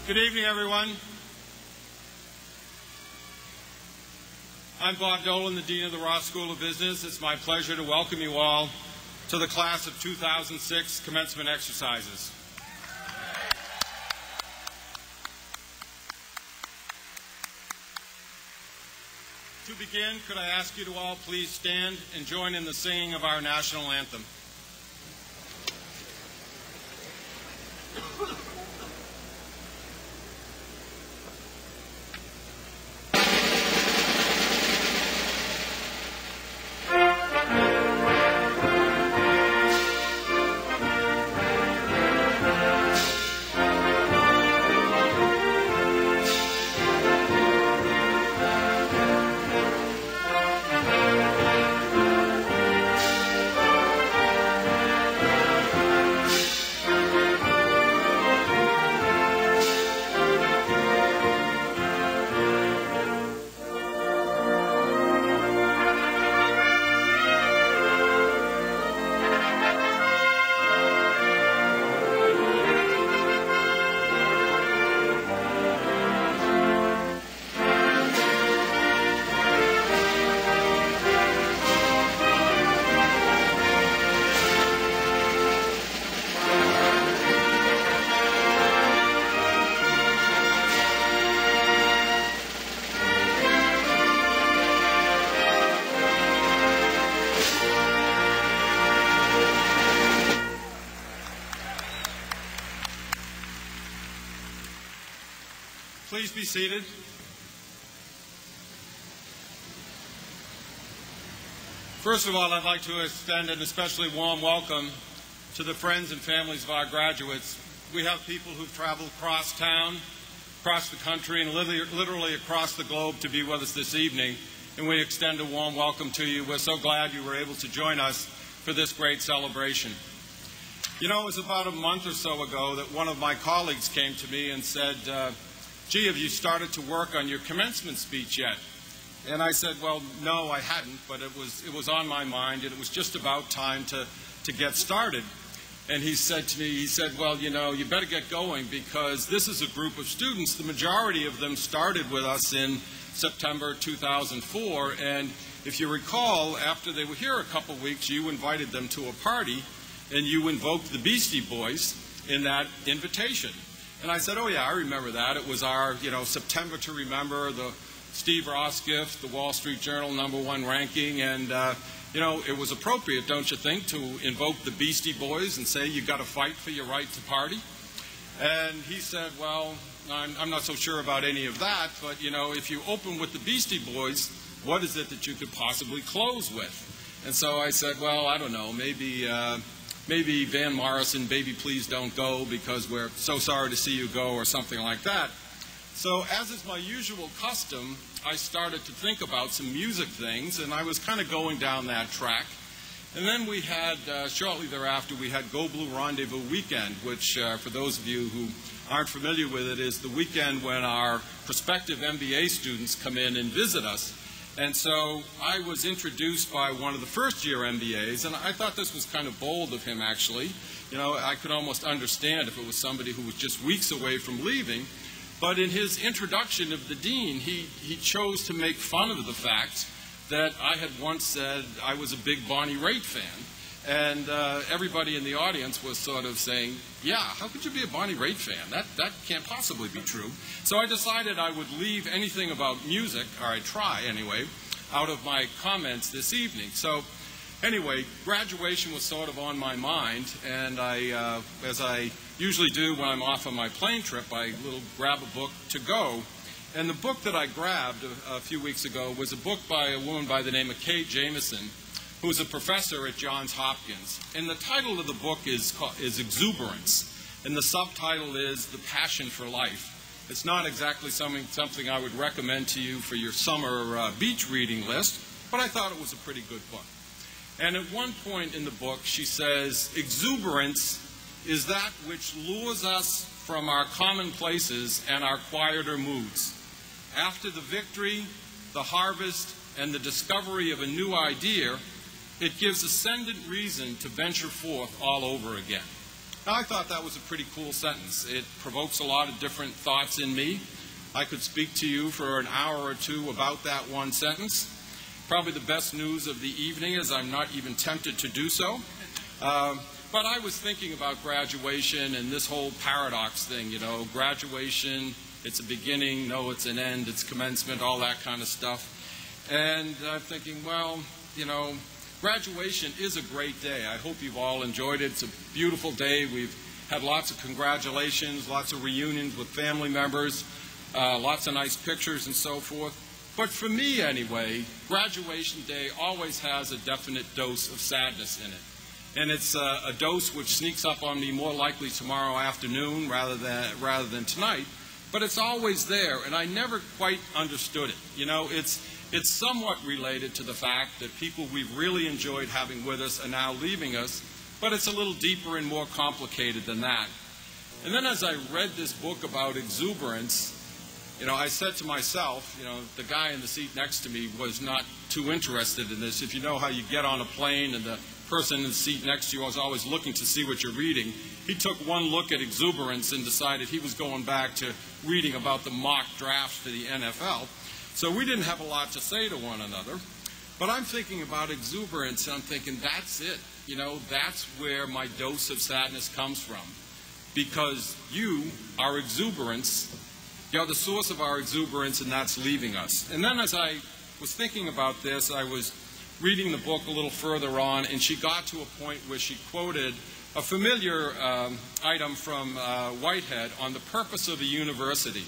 Good evening, everyone. I'm Bob Dolan, the Dean of the Ross School of Business. It's my pleasure to welcome you all to the class of 2006 commencement exercises. To begin, could I ask you to all please stand and join in the singing of our national anthem? Please be seated. First of all, I'd like to extend an especially warm welcome to the friends and families of our graduates. We have people who've traveled across town, across the country, and literally across the globe to be with us this evening, and we extend a warm welcome to you. We're so glad you were able to join us for this great celebration. You know, it was about a month or so ago that one of my colleagues came to me and said, gee, have you started to work on your commencement speech yet? And I said, well, no, I hadn't, but it was on my mind, and it was just about time to get started. And he said to me, well, you know, you better get going because this is a group of students. The majority of them started with us in September 2004, and if you recall, after they were here a couple weeks, you invited them to a party, and you invoked the Beastie Boys in that invitation. And I said, oh, yeah, I remember that. It was our, September to Remember, the Steve Ross gift, the Wall Street Journal #1 ranking. And, it was appropriate, don't you think, to invoke the Beastie Boys and say you got to fight for your right to party? And he said, well, I'm not so sure about any of that, but, if you open with the Beastie Boys, what is it that you could possibly close with? And so I said, well, I don't know, maybe Van Morrison, Baby Please Don't Go, because we're so sorry to see you go, or something like that. So as is my usual custom, I started to think about some music things, and I was kind of going down that track. And then we had, shortly thereafter, we had Go Blue Rendezvous Weekend, which, for those of you who aren't familiar with it, is the weekend when our prospective MBA students come in and visit us. And so I was introduced by one of the first-year MBAs, and I thought this was kind of bold of him, actually. I could almost understand if it was somebody who was just weeks away from leaving. But in his introduction of the dean, he chose to make fun of the fact that I had once said I was a big Bonnie Raitt fan. And everybody in the audience was sort of saying, yeah, how could you be a Bonnie Raitt fan? That can't possibly be true. So I decided I would leave anything about music, or I'd try anyway, out of my comments this evening. So anyway, graduation was sort of on my mind, and I, as I usually do when I'm off on my plane trip, I grab a book to go. And the book that I grabbed a few weeks ago was a book by a woman by the name of Kay Jamison, who is a professor at Johns Hopkins. And the title of the book is Exuberance, and the subtitle is The Passion for Life. It's not exactly something I would recommend to you for your summer beach reading list, but I thought it was a pretty good book. And at one point in the book, she says, exuberance is that which lures us from our commonplaces and our quieter moods. After the victory, the harvest, and the discovery of a new idea, it gives ascendant reason to venture forth all over again. Now, I thought that was a pretty cool sentence. It provokes a lot of different thoughts in me. I could speak to you for an hour or two about that one sentence. Probably the best news of the evening is I'm not even tempted to do so. But I was thinking about graduation and this whole paradox thing, you know, graduation, it's a beginning, no, it's an end, it's commencement, all that kind of stuff. And I'm thinking, well, you know, graduation is a great day. I hope you've all enjoyed it. It's a beautiful day. We've had lots of congratulations, lots of reunions with family members, lots of nice pictures and so forth. But for me, anyway, graduation day always has a definite dose of sadness in it. And it's a dose which sneaks up on me more likely tomorrow afternoon rather than tonight. But it's always there, and I never quite understood it. You know, it's somewhat related to the fact that people we've really enjoyed having with us are now leaving us, but it's a little deeper and more complicated than that. And then as I read this book about exuberance, you know, I said to myself, you know, the guy in the seat next to me was not too interested in this. If you know how you get on a plane and the person in the seat next to you is always looking to see what you're reading, he took one look at exuberance and decided he was going back to reading about the mock draft for the NFL. So we didn't have a lot to say to one another. But I'm thinking about exuberance, and I'm thinking, that's it. You know, that's where my dose of sadness comes from. Because you, our exuberance, you're the source of our exuberance, and that's leaving us. And then as I was thinking about this, I was reading the book a little further on, and she got to a point where she quoted a familiar item from Whitehead on the purpose of a university.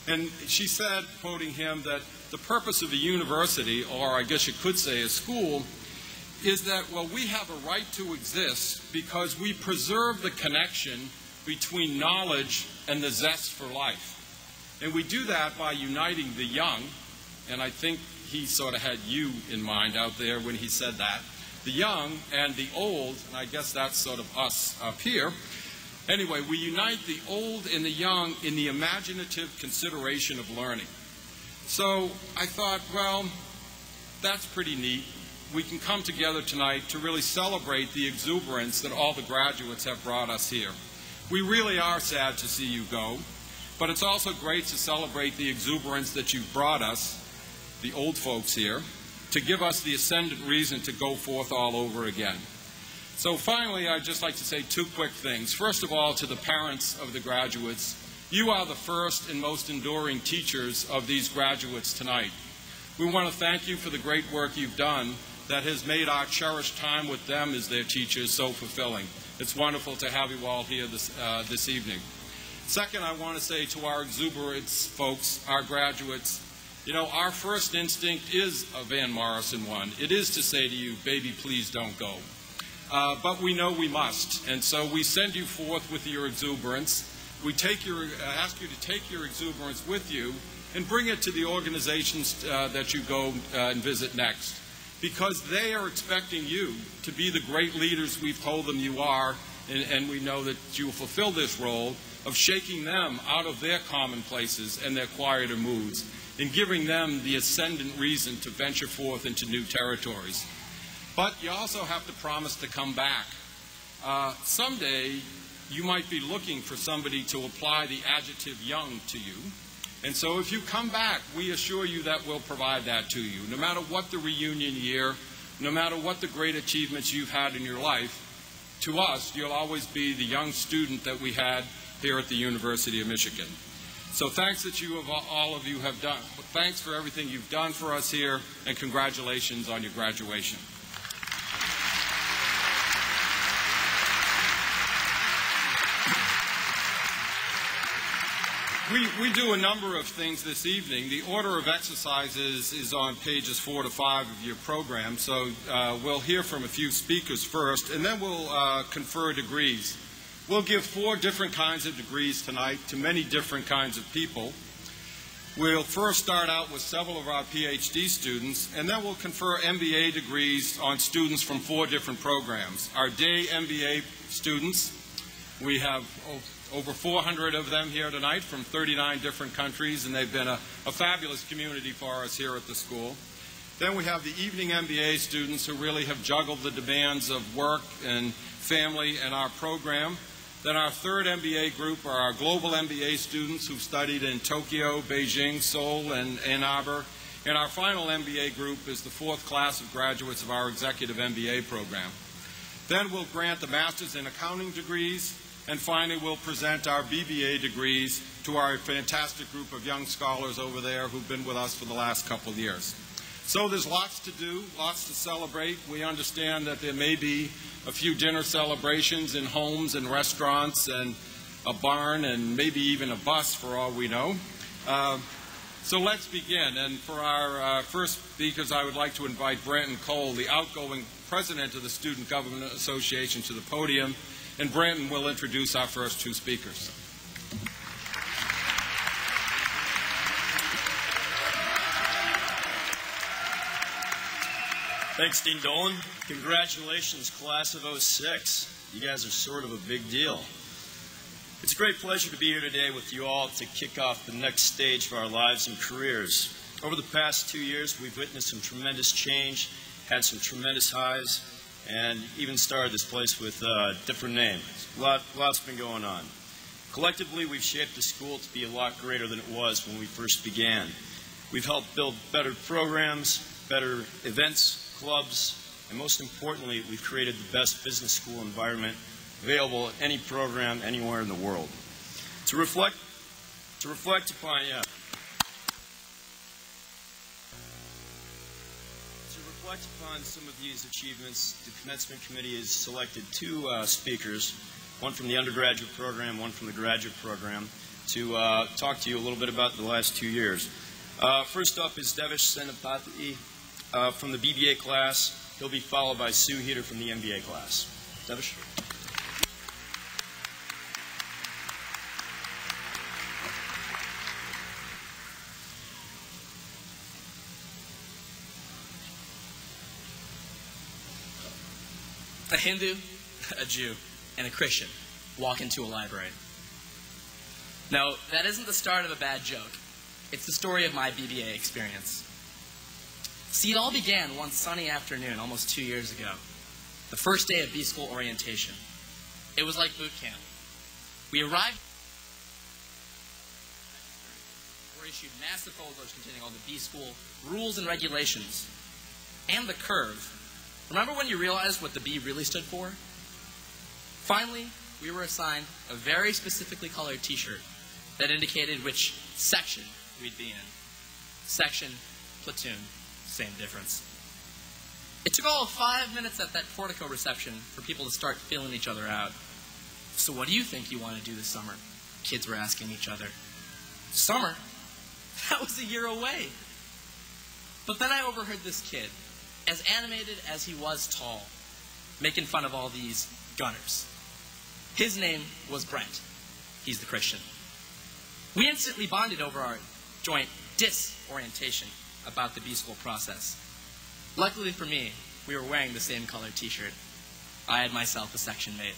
And she said, quoting him, that the purpose of a university, or I guess you could say a school, is that, well, we have a right to exist because we preserve the connection between knowledge and the zest for life. And we do that by uniting the young, and I think he sort of had you in mind out there when he said that, the young and the old, and I guess that's sort of us up here. Anyway, we unite the old and the young in the imaginative consideration of learning. So I thought, well, that's pretty neat. We can come together tonight to really celebrate the exuberance that all the graduates have brought us here. We really are sad to see you go, but it's also great to celebrate the exuberance that you've brought us, the old folks here, to give us the ascendant reason to go forth all over again. So finally, I'd just like to say two quick things. First of all, to the parents of the graduates, you are the first and most enduring teachers of these graduates tonight. We want to thank you for the great work you've done that has made our cherished time with them as their teachers so fulfilling. It's wonderful to have you all here this evening. Second, I want to say to our exuberance folks, our graduates, you know, our first instinct is a Van Morrison one. It is to say to you, baby, please don't go. But we know we must, and so we send you forth with your exuberance. We ask you to take your exuberance with you and bring it to the organizations that you go and visit next, because they are expecting you to be the great leaders we've told them you are, and we know that you will fulfill this role of shaking them out of their commonplaces and their quieter moods, and giving them the ascendant reason to venture forth into new territories. But you also have to promise to come back. Someday, you might be looking for somebody to apply the adjective young to you. And so if you come back, we assure you that we'll provide that to you. No matter what the reunion year, no matter what the great achievements you've had in your life, to us, you'll always be the young student that we had here at the University of Michigan. So thanks that all of you have done. Thanks for everything you've done for us here, and congratulations on your graduation. We do a number of things this evening. The order of exercises is on pages 4 to 5 of your program, so we'll hear from a few speakers first, and then we'll confer degrees. We'll give 4 different kinds of degrees tonight to many different kinds of people. We'll first start out with several of our PhD students, and then we'll confer MBA degrees on students from 4 different programs. Our day MBA students, we have over 400 of them here tonight from 39 different countries, and they've been a fabulous community for us here at the school. Then we have the evening MBA students who really have juggled the demands of work and family and our program. Then our third MBA group are our global MBA students who've studied in Tokyo, Beijing, Seoul, and Ann Arbor. And our final MBA group is the fourth class of graduates of our executive MBA program. Then we'll grant the master's in accounting degrees, and finally we'll present our BBA degrees to our fantastic group of young scholars over there who've been with us for the last couple of years. So there's lots to do, lots to celebrate. We understand that there may be a few dinner celebrations in homes and restaurants and a barn and maybe even a bus for all we know. So let's begin. And for our first speakers, I would like to invite Branton Cole, the outgoing president of the Student Government Association, to the podium. And Branton will introduce our first two speakers. Thanks, Dean Dolan. Congratulations, class of '06. You guys are sort of a big deal. It's a great pleasure to be here today with you all to kick off the next stage of our lives and careers. Over the past 2 years, we've witnessed some tremendous change, had some tremendous highs, and even started this place with a different name. Lots been going on. Collectively, we've shaped the school to be a lot greater than it was when we first began. We've helped build better programs, better events, clubs, and most importantly, we've created the best business school environment available at any program anywhere in the world. To reflect upon some of these achievements, the Commencement Committee has selected two speakers, one from the undergraduate program, one from the graduate program, to talk to you a little bit about the last 2 years. First up is Devish Senapati from the BBA class. He'll be followed by Sue Heater from the MBA class. Devish. A Hindu, a Jew, and a Christian walk into a library. No, that isn't the start of a bad joke. It's the story of my BBA experience. See, it all began one sunny afternoon almost 2 years ago, the first day of B-School orientation. It was like boot camp. We arrived, were issued massive folders containing all the B-School rules and regulations, and the curve. Remember when you realized what the B really stood for? Finally, we were assigned a very specifically colored t-shirt that indicated which section we'd be in. Section, platoon, same difference. It took all of 5 minutes at that portico reception for people to start feeling each other out. So what do you think you want to do this summer? Kids were asking each other. Summer? That was a year away. But then I overheard this kid, as animated as he was tall, making fun of all these gunners. His name was Brent. He's the Christian. We instantly bonded over our joint disorientation about the B-School process. Luckily for me, we were wearing the same colored t-shirt. I had myself a section mate.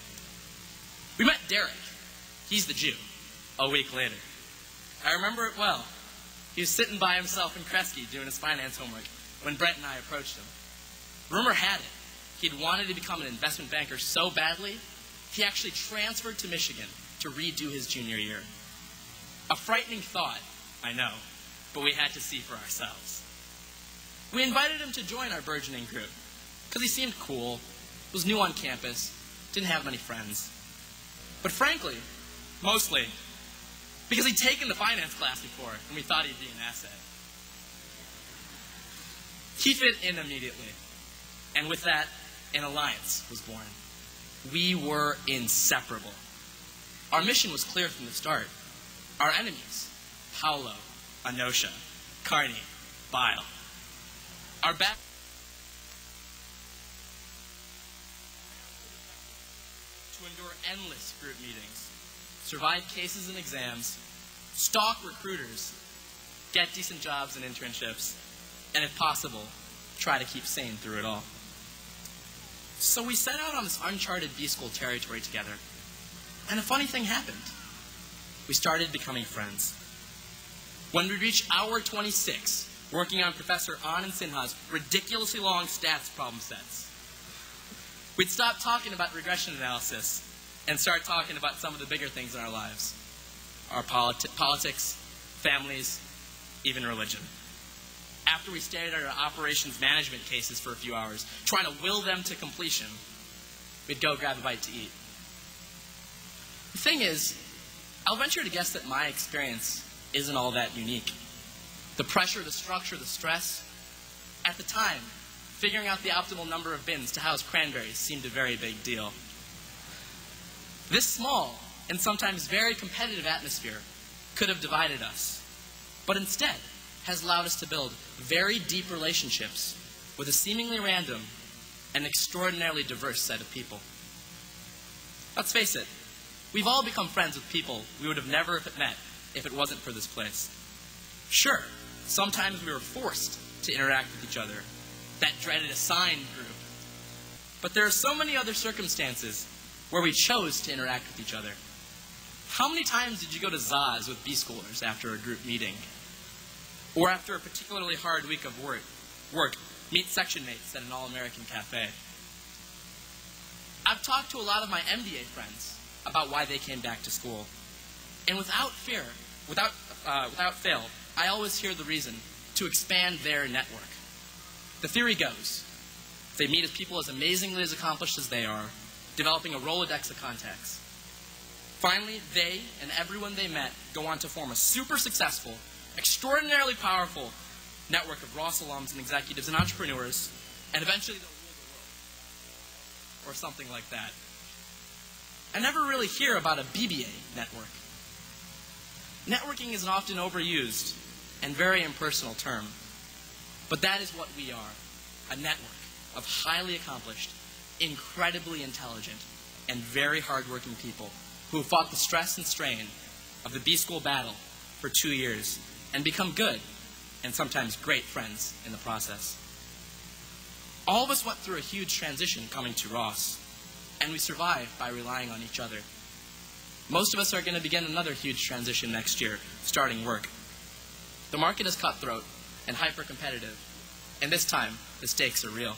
We met Derek. He's the Jew. A week later. I remember it well. He was sitting by himself in Kresge doing his finance homework when Brent and I approached him. Rumor had it, he'd wanted to become an investment banker so badly, he actually transferred to Michigan to redo his junior year. A frightening thought, I know, but we had to see for ourselves. We invited him to join our burgeoning group, because he seemed cool, was new on campus, didn't have many friends. But frankly, mostly, because he'd taken the finance class before, and we thought he'd be an asset. He fit in immediately. And with that, an alliance was born. We were inseparable. Our mission was clear from the start. Our enemies, Paolo, Anosha, Carney, Bile. Our back to endure endless group meetings, survive cases and exams, stalk recruiters, get decent jobs and internships, and if possible, try to keep sane through it all. So we set out on this uncharted B-School territory together, and a funny thing happened. We started becoming friends. When we reached hour 26, working on Professor Anand Sinha's ridiculously long stats problem sets, we'd stop talking about regression analysis and start talking about some of the bigger things in our lives. Our politics, families, even religion. After we stared at our operations management cases for a few hours, trying to will them to completion, we'd go grab a bite to eat. The thing is, I'll venture to guess that my experience isn't all that unique. The pressure, the structure, the stress. At the time, figuring out the optimal number of bins to house cranberries seemed a very big deal. This small and sometimes very competitive atmosphere could have divided us, but instead has allowed us to build very deep relationships with a seemingly random and extraordinarily diverse set of people. Let's face it, we've all become friends with people we would have never met if it wasn't for this place. Sure, sometimes we were forced to interact with each other, that dreaded assigned group. But there are so many other circumstances where we chose to interact with each other. How many times did you go to Zaz with B-schoolers after a group meeting? Or after a particularly hard week of work, meet section mates at an all-American cafe? I've talked to a lot of my MDA friends about why they came back to school. And without fail, I always hear the reason: to expand their network. The theory goes, they meet people as amazingly as accomplished as they are, developing a Rolodex of contacts. Finally, they and everyone they met go on to form a super successful, extraordinarily powerful network of Ross alums and executives and entrepreneurs, and eventually they'll rule the world. Or something like that. I never really hear about a BBA network. Networking is an often overused and very impersonal term, but that is what we are, a network of highly accomplished, incredibly intelligent, and very hardworking people who have fought the stress and strain of the B-School battle for 2 years and become good and sometimes great friends in the process. All of us went through a huge transition coming to Ross, and we survived by relying on each other. Most of us are going to begin another huge transition next year, starting work. The market is cutthroat and hyper-competitive, and this time, the stakes are real.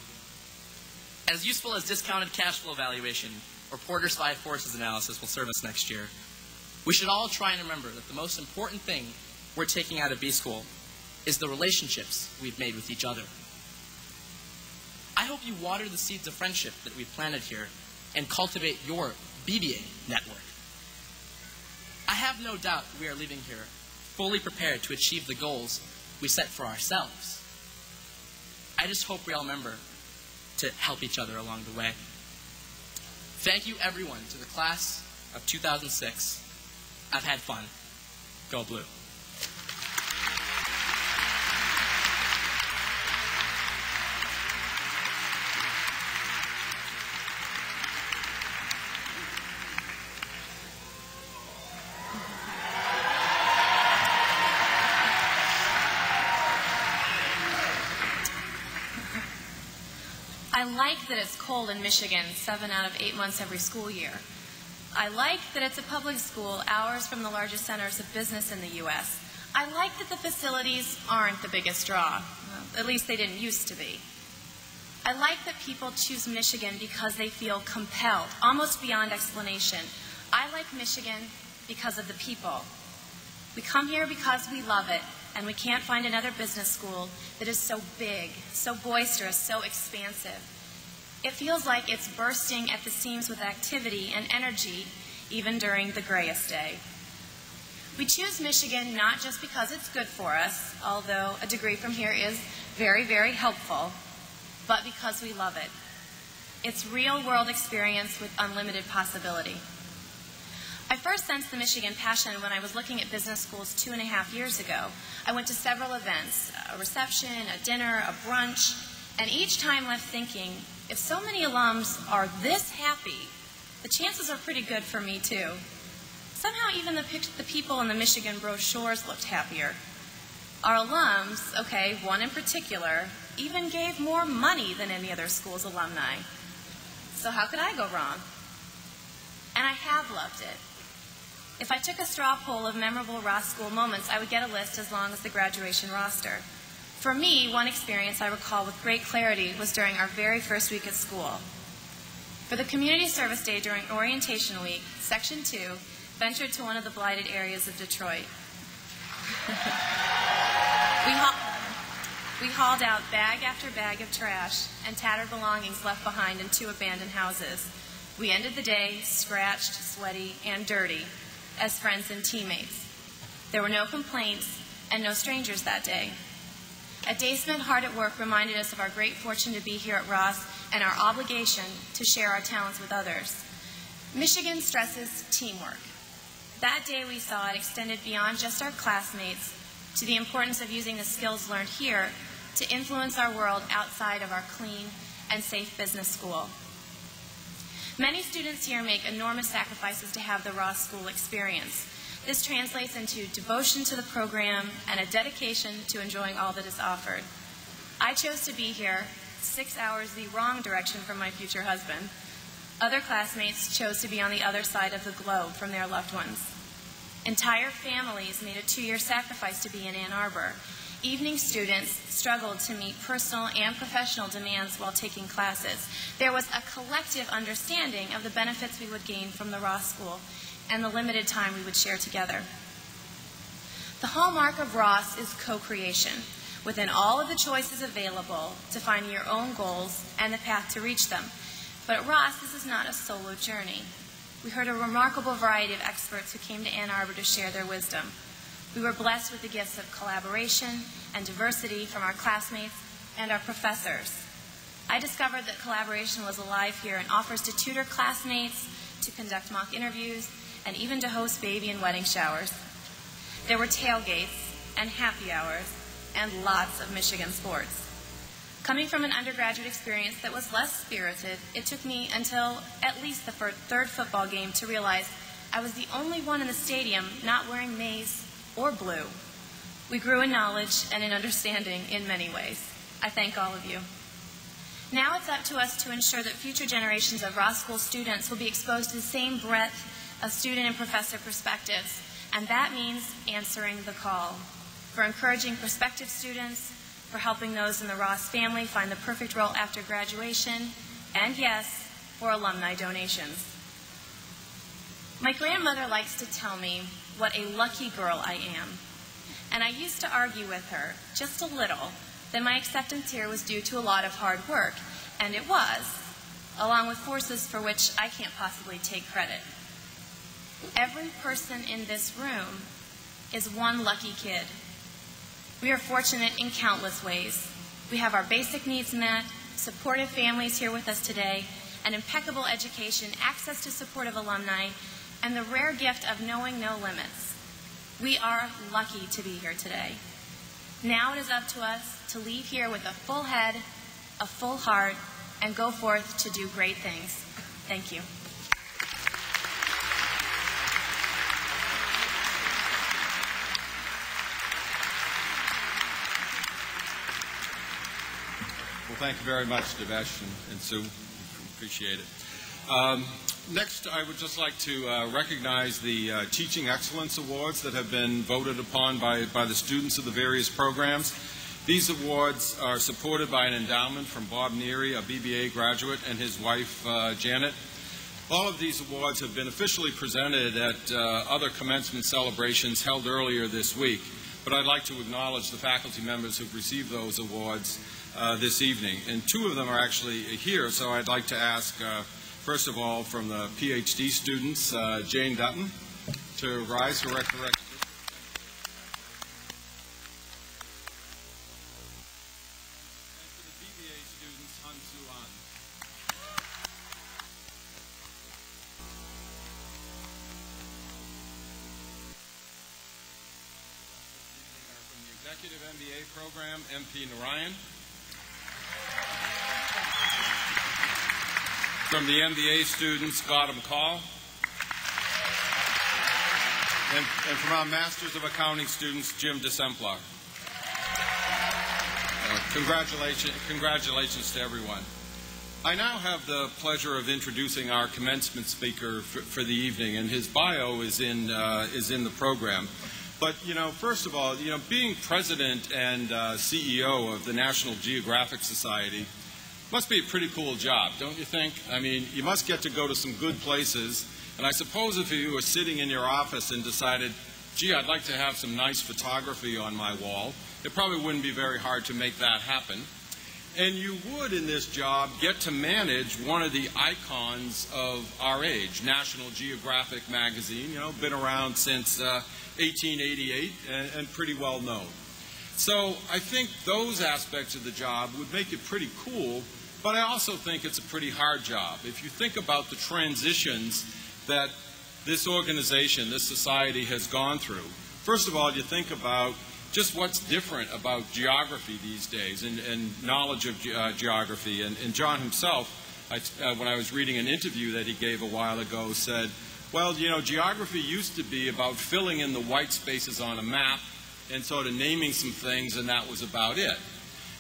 As useful as discounted cash flow valuation or Porter's 5 forces analysis will serve us next year, we should all try and remember that the most important thing we're taking out of B-School is the relationships we've made with each other. I hope you water the seeds of friendship that we've planted here and cultivate your BBA network. I have no doubt we are leaving here fully prepared to achieve the goals we set for ourselves. I just hope we all remember to help each other along the way. Thank you, everyone, to the class of 2006. I've had fun. Go Blue. I like that it's cold in Michigan 7 out of 8 months every school year. I like that it's a public school hours from the largest centers of business in the U.S. I like that the facilities aren't the biggest draw. Well, at least they didn't used to be. I like that people choose Michigan because they feel compelled, almost beyond explanation. I like Michigan because of the people. We come here because we love it, and we can't find another business school that is so big, so boisterous, so expansive. It feels like it's bursting at the seams with activity and energy, even during the grayest day. We choose Michigan not just because it's good for us, although a degree from here is very, very helpful, but because we love it. It's real-world experience with unlimited possibility. I first sensed the Michigan passion when I was looking at business schools 2.5 years ago. I went to several events, a reception, a dinner, a brunch, and each time left thinking, if so many alums are this happy, the chances are pretty good for me too. Somehow even the people in the Michigan brochures looked happier. Our alums, okay, one in particular, even gave more money than any other school's alumni. So how could I go wrong? And I have loved it. If I took a straw poll of memorable Ross School moments, I would get a list as long as the graduation roster. For me, one experience I recall with great clarity was during our very first week at school. For the Community Service Day during Orientation Week, Section 2 ventured to one of the blighted areas of Detroit. We hauled out bag after bag of trash and tattered belongings left behind in 2 abandoned houses. We ended the day scratched, sweaty, and dirty as friends and teammates. There were no complaints and no strangers that day. A day spent hard at work reminded us of our great fortune to be here at Ross and our obligation to share our talents with others. Michigan stresses teamwork. That day we saw it extended beyond just our classmates to the importance of using the skills learned here to influence our world outside of our clean and safe business school. Many students here make enormous sacrifices to have the Ross School experience. This translates into devotion to the program and a dedication to enjoying all that is offered. I chose to be here 6 hours the wrong direction from my future husband. Other classmates chose to be on the other side of the globe from their loved ones. Entire families made a 2-year sacrifice to be in Ann Arbor. Evening students struggled to meet personal and professional demands while taking classes. There was a collective understanding of the benefits we would gain from the Ross School and the limited time we would share together. The hallmark of Ross is co-creation, within all of the choices available to find your own goals and the path to reach them. But at Ross, this is not a solo journey. We heard a remarkable variety of experts who came to Ann Arbor to share their wisdom. We were blessed with the gifts of collaboration and diversity from our classmates and our professors. I discovered that collaboration was alive here and offers to tutor classmates, to conduct mock interviews, and even to host baby and wedding showers. There were tailgates and happy hours and lots of Michigan sports. Coming from an undergraduate experience that was less spirited, it took me until at least the 3rd football game to realize I was the only one in the stadium not wearing maize or blue. We grew in knowledge and in understanding in many ways. I thank all of you. Now it's up to us to ensure that future generations of Ross School students will be exposed to the same breadth of student and professor perspectives, and that means answering the call, for encouraging prospective students, for helping those in the Ross family find the perfect role after graduation, and yes, for alumni donations. My grandmother likes to tell me what a lucky girl I am, and I used to argue with her, just a little, that my acceptance here was due to a lot of hard work, and it was, along with forces for which I can't possibly take credit. Every person in this room is one lucky kid. We are fortunate in countless ways. We have our basic needs met, supportive families here with us today, an impeccable education, access to supportive alumni, and the rare gift of knowing no limits. We are lucky to be here today. Now it is up to us to leave here with a full head, a full heart, and go forth to do great things. Thank you. Well, thank you very much, Devesh and Sue. Appreciate it. Next, I would just like to recognize the Teaching Excellence Awards that have been voted upon by the students of the various programs. These awards are supported by an endowment from Bob Neary, a BBA graduate, and his wife, Janet. All of these awards have been officially presented at other commencement celebrations held earlier this week, but I'd like to acknowledge the faculty members who've received those awards this evening. And 2 of them are actually here, so I'd like to ask, first of all, from the PhD students, Jane Dutton, to rise for recognition. Executive MBA program, MP Narayan. From the MBA students, Gautam Kaul. And from our Masters of Accounting students, Jim DeSemplar. Congratulations to everyone. I now have the pleasure of introducing our commencement speaker for the evening, and his bio is in the program. But, first of all, being president and CEO of the National Geographic Society Must be a pretty cool job, don't you think? I mean, you must get to go to some good places. And I suppose if you were sitting in your office and decided, gee, I'd like to have some nice photography on my wall, it probably wouldn't be very hard to make that happen. And you would, in this job, get to manage one of the icons of our age, National Geographic magazine, been around since 1888 and pretty well known. So I think those aspects of the job would make it pretty cool, but I also think it's a pretty hard job. If you think about the transitions that this organization, this society has gone through, first of all, you think about just what's different about geography these days and knowledge of geography. And John himself, when I was reading an interview that he gave a while ago, said, well, geography used to be about filling in the white spaces on a map and sort of naming some things, and that was about it.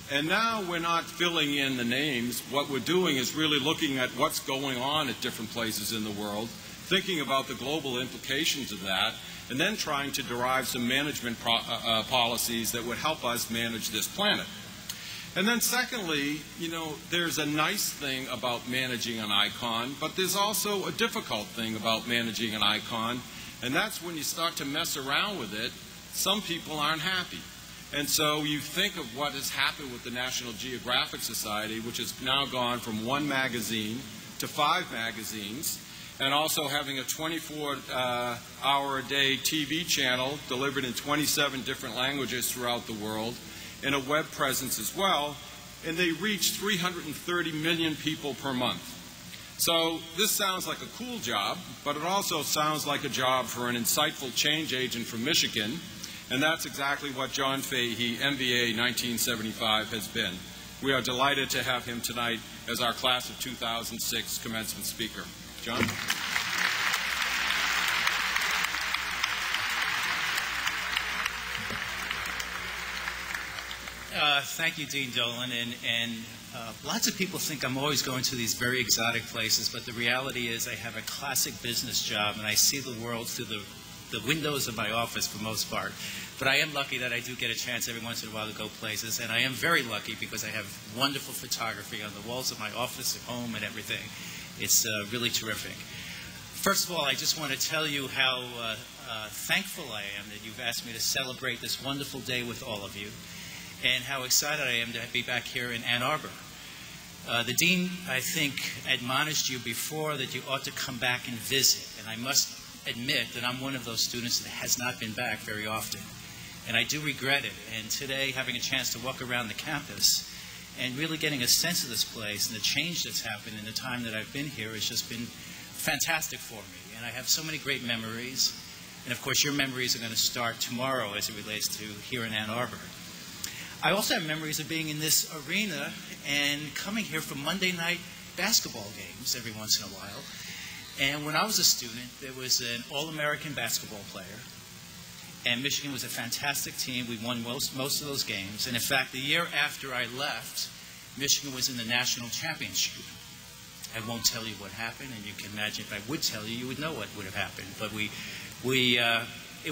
And now we're not filling in the names. What we're doing is really looking at what's going on at different places in the world, thinking about the global implications of that, and then trying to derive some management policies that would help us manage this planet. And then secondly, there's a nice thing about managing an icon, but there's also a difficult thing about managing an icon, and that's when you start to mess around with it, some people aren't happy. And so you think of what has happened with the National Geographic Society, which has now gone from 1 magazine to 5 magazines, and also having a 24-hour-a-day TV channel delivered in 27 different languages throughout the world, and a web presence as well, and they reach 330 million people per month. So this sounds like a cool job, but it also sounds like a job for an insightful change agent from Michigan, and that's exactly what John Fahey, MBA 1975, has been. We are delighted to have him tonight as our class of 2006 commencement speaker. John? Thank you, Dean Dolan. And lots of people think I'm always going to these very exotic places, but the reality is I have a classic business job, and I see the world through the windows of my office for the most part. But I am lucky that I do get a chance every once in a while to go places, and I am very lucky because I have wonderful photography on the walls of my office at home and everything. It's really terrific. First of all, I just want to tell you how thankful I am that you've asked me to celebrate this wonderful day with all of you, and how excited I am to be back here in Ann Arbor. The Dean, I think, admonished you before that you ought to come back and visit, and I must admit that I'm one of those students that has not been back very often, and I do regret it. And today, having a chance to walk around the campus and really getting a sense of this place and the change that's happened in the time that I've been here has just been fantastic for me. And I have so many great memories, and of course your memories are going to start tomorrow as it relates to here in Ann Arbor. I also have memories of being in this arena and coming here for Monday night basketball games every once in a while. And when I was a student, there was an All-American basketball player, and Michigan was a fantastic team. We won most of those games. And in fact, the year after I left, Michigan was in the national championship. I won't tell you what happened, and you can imagine if I would tell you, you would know what would have happened. But it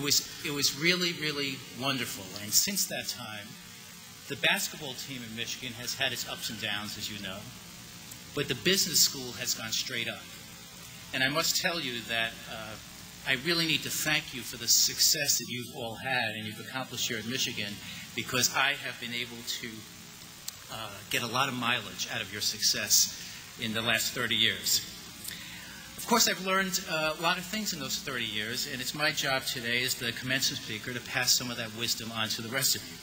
was really, really wonderful. And since that time, the basketball team in Michigan has had its ups and downs, as you know, but the business school has gone straight up. And I must tell you that I really need to thank you for the success that you've all had and you've accomplished here at Michigan, because I have been able to get a lot of mileage out of your success in the last 30 years. Of course, I've learned a lot of things in those 30 years, and it's my job today as the commencement speaker to pass some of that wisdom on to the rest of you.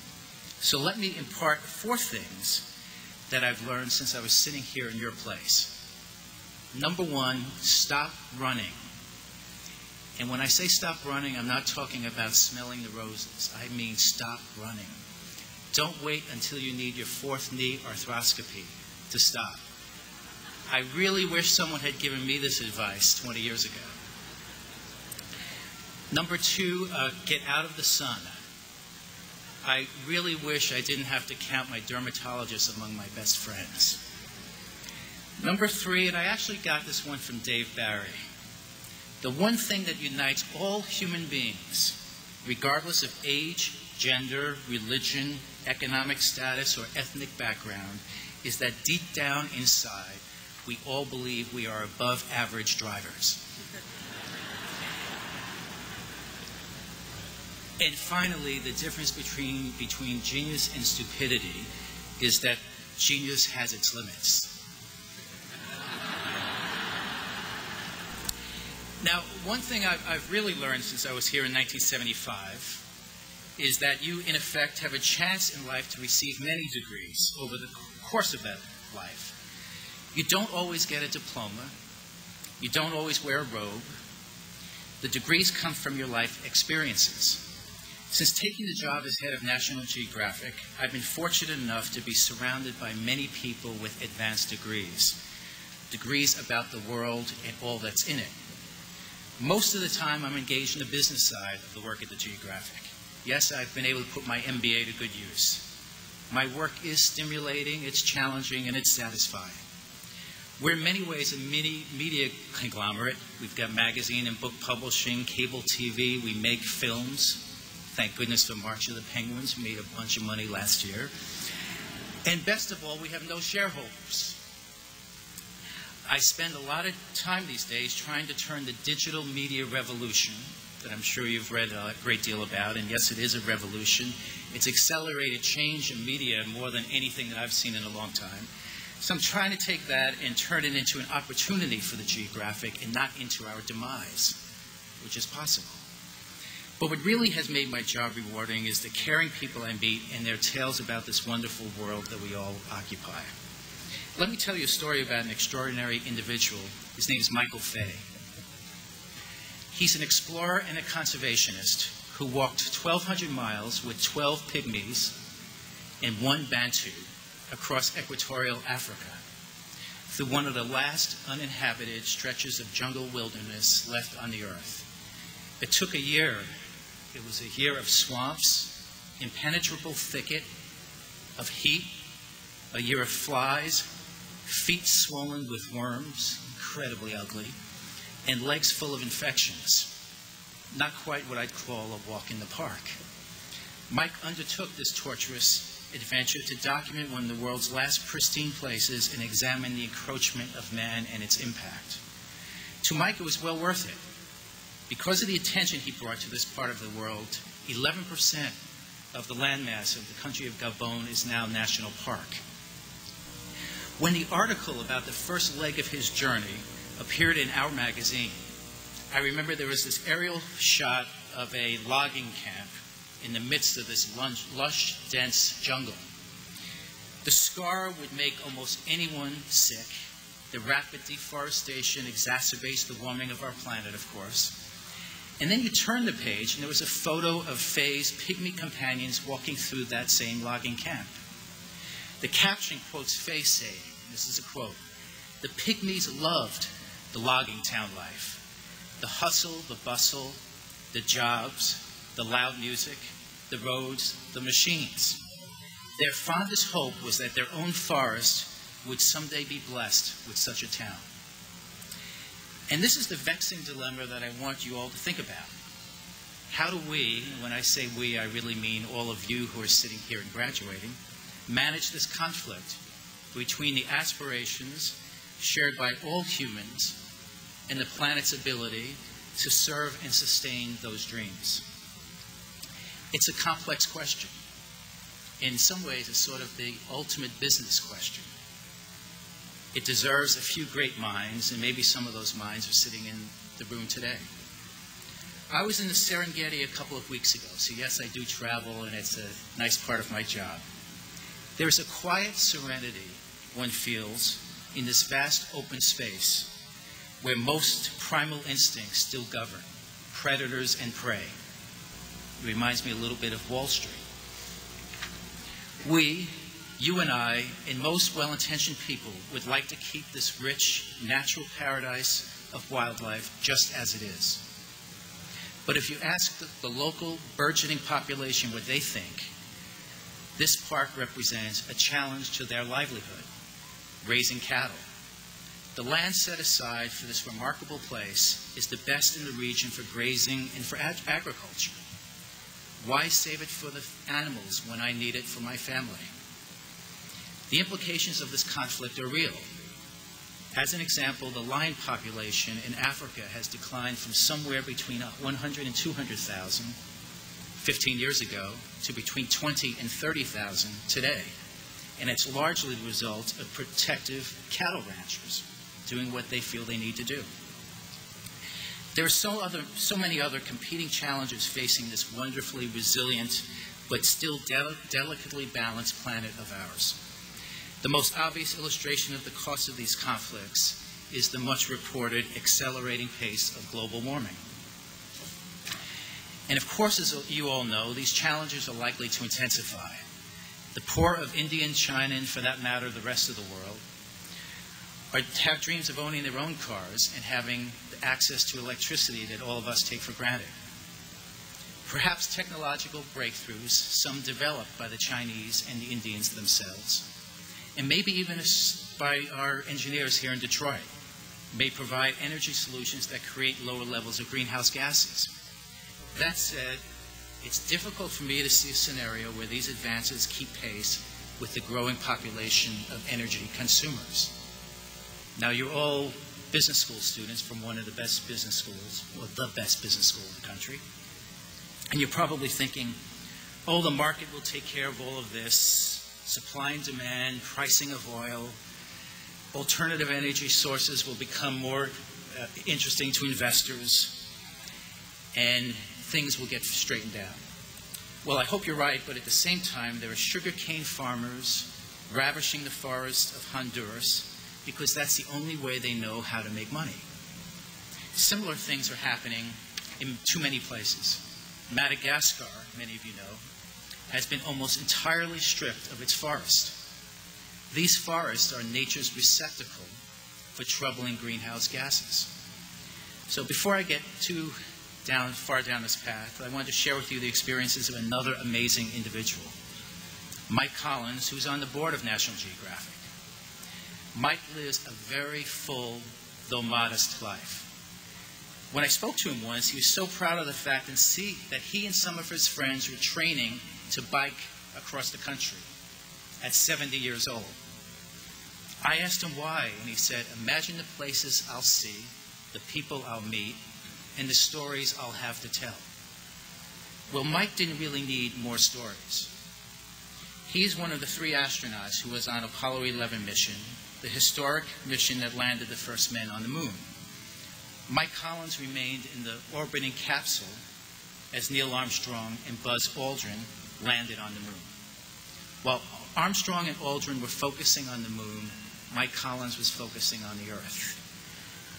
So let me impart 4 things that I've learned since I was sitting here in your place. Number 1, stop running. And when I say stop running, I'm not talking about smelling the roses. I mean stop running. Don't wait until you need your 4th knee arthroscopy to stop. I really wish someone had given me this advice 20 years ago. Number 2, get out of the sun. I really wish I didn't have to count my dermatologist among my best friends. Number 3, and I actually got this one from Dave Barry. The one thing that unites all human beings, regardless of age, gender, religion, economic status, or ethnic background, is that deep down inside, we all believe we are above average drivers. And finally, the difference between genius and stupidity is that genius has its limits. Now, one thing I've really learned since I was here in 1975 is that you, in effect, have a chance in life to receive many degrees over the course of that life. You don't always get a diploma. You don't always wear a robe. The degrees come from your life experiences. Since taking the job as head of National Geographic, I've been fortunate enough to be surrounded by many people with advanced degrees about the world and all that's in it. Most of the time, I'm engaged in the business side of the work at the Geographic. Yes, I've been able to put my MBA to good use. My work is stimulating, it's challenging, and it's satisfying. We're in many ways a mini media conglomerate. We've got magazine and book publishing, cable TV, we make films. Thank goodness for March of the Penguins. We made a bunch of money last year. And best of all, we have no shareholders. I spend a lot of time these days trying to turn the digital media revolution, that I'm sure you've read a great deal about, and yes, it is a revolution. It's accelerated change in media more than anything that I've seen in a long time. So I'm trying to take that and turn it into an opportunity for the Geographic and not into our demise, which is possible. But what really has made my job rewarding is the caring people I meet and their tales about this wonderful world that we all occupy. Let me tell you a story about an extraordinary individual. His name is Michael Fahey. He's an explorer and a conservationist who walked 1,200 miles with 12 pygmies and 1 Bantu across equatorial Africa through one of the last uninhabited stretches of jungle wilderness left on the earth. It took a year. It was a year of swamps, impenetrable thicket, of heat, a year of flies, feet swollen with worms, incredibly ugly, and legs full of infections. Not quite what I'd call a walk in the park. Mike undertook this torturous adventure to document one of the world's last pristine places and examine the encroachment of man and its impact. To Mike, it was well worth it. Because of the attention he brought to this part of the world, 11% of the landmass of the country of Gabon is now national park. When the article about the first leg of his journey appeared in our magazine, I remember there was this aerial shot of a logging camp in the midst of this lush, dense jungle. The scar would make almost anyone sick. The rapid deforestation exacerbates the warming of our planet, of course. And then you turn the page, and there was a photo of Fahey's pygmy companions walking through that same logging camp. The caption quotes Fahey saying, this is a quote, "The pygmies loved the logging town life, the hustle, the bustle, the jobs, the loud music, the roads, the machines. Their fondest hope was that their own forest would someday be blessed with such a town." And this is the vexing dilemma that I want you all to think about. How do we, when I say we, I really mean all of you who are sitting here and graduating, manage this conflict between the aspirations shared by all humans and the planet's ability to serve and sustain those dreams? It's a complex question. In some ways, it's sort of the ultimate business question. It deserves a few great minds, and maybe some of those minds are sitting in the room today. I was in the Serengeti a couple of weeks ago, so yes, I do travel, and it's a nice part of my job. There's a quiet serenity one feels in this vast open space where most primal instincts still govern, predators and prey. It reminds me a little bit of Wall Street. We, you and I, and most well-intentioned people would like to keep this rich, natural paradise of wildlife just as it is. But if you ask the local burgeoning population what they think, this park represents a challenge to their livelihood, raising cattle. The land set aside for this remarkable place is the best in the region for grazing and for agriculture. Why save it for the animals when I need it for my family? The implications of this conflict are real. As an example, the lion population in Africa has declined from somewhere between 100 and 200,000 15 years ago to between 20 and 30,000 today. And it's largely the result of protective cattle ranchers doing what they feel they need to do. There are so many other competing challenges facing this wonderfully resilient but still delicately balanced planet of ours. The most obvious illustration of the cost of these conflicts is the much reported accelerating pace of global warming. And of course, as you all know, these challenges are likely to intensify. The poor of India and China, and for that matter, the rest of the world, have dreams of owning their own cars and having access to electricity that all of us take for granted. Perhaps technological breakthroughs, some developed by the Chinese and the Indians themselves, and maybe even by our engineers here in Detroit, may provide energy solutions that create lower levels of greenhouse gases. That said, it's difficult for me to see a scenario where these advances keep pace with the growing population of energy consumers. Now, you're all business school students from one of the best business schools, or the best business school in the country. And you're probably thinking, oh, the market will take care of all of this. Supply and demand, pricing of oil, alternative energy sources will become more interesting to investors, and things will get straightened out. Well, I hope you're right, but at the same time, there are sugarcane farmers ravishing the forests of Honduras because that's the only way they know how to make money. Similar things are happening in too many places. Madagascar, many of you know, has been almost entirely stripped of its forest. These forests are nature's receptacle for troubling greenhouse gases. So before I get too far down this path, I wanted to share with you the experiences of another amazing individual, Mike Collins, who's on the board of National Geographic. Mike lives a very full, though modest life. When I spoke to him once, he was so proud of the fact that he and some of his friends were training to bike across the country at 70 years old. I asked him why, and he said, imagine the places I'll see, the people I'll meet, and the stories I'll have to tell. Well, Mike didn't really need more stories. He's one of the 3 astronauts who was on Apollo 11 mission, the historic mission that landed the first men on the moon. Mike Collins remained in the orbiting capsule as Neil Armstrong and Buzz Aldrin landed on the moon. While Armstrong and Aldrin were focusing on the moon, Mike Collins was focusing on the Earth.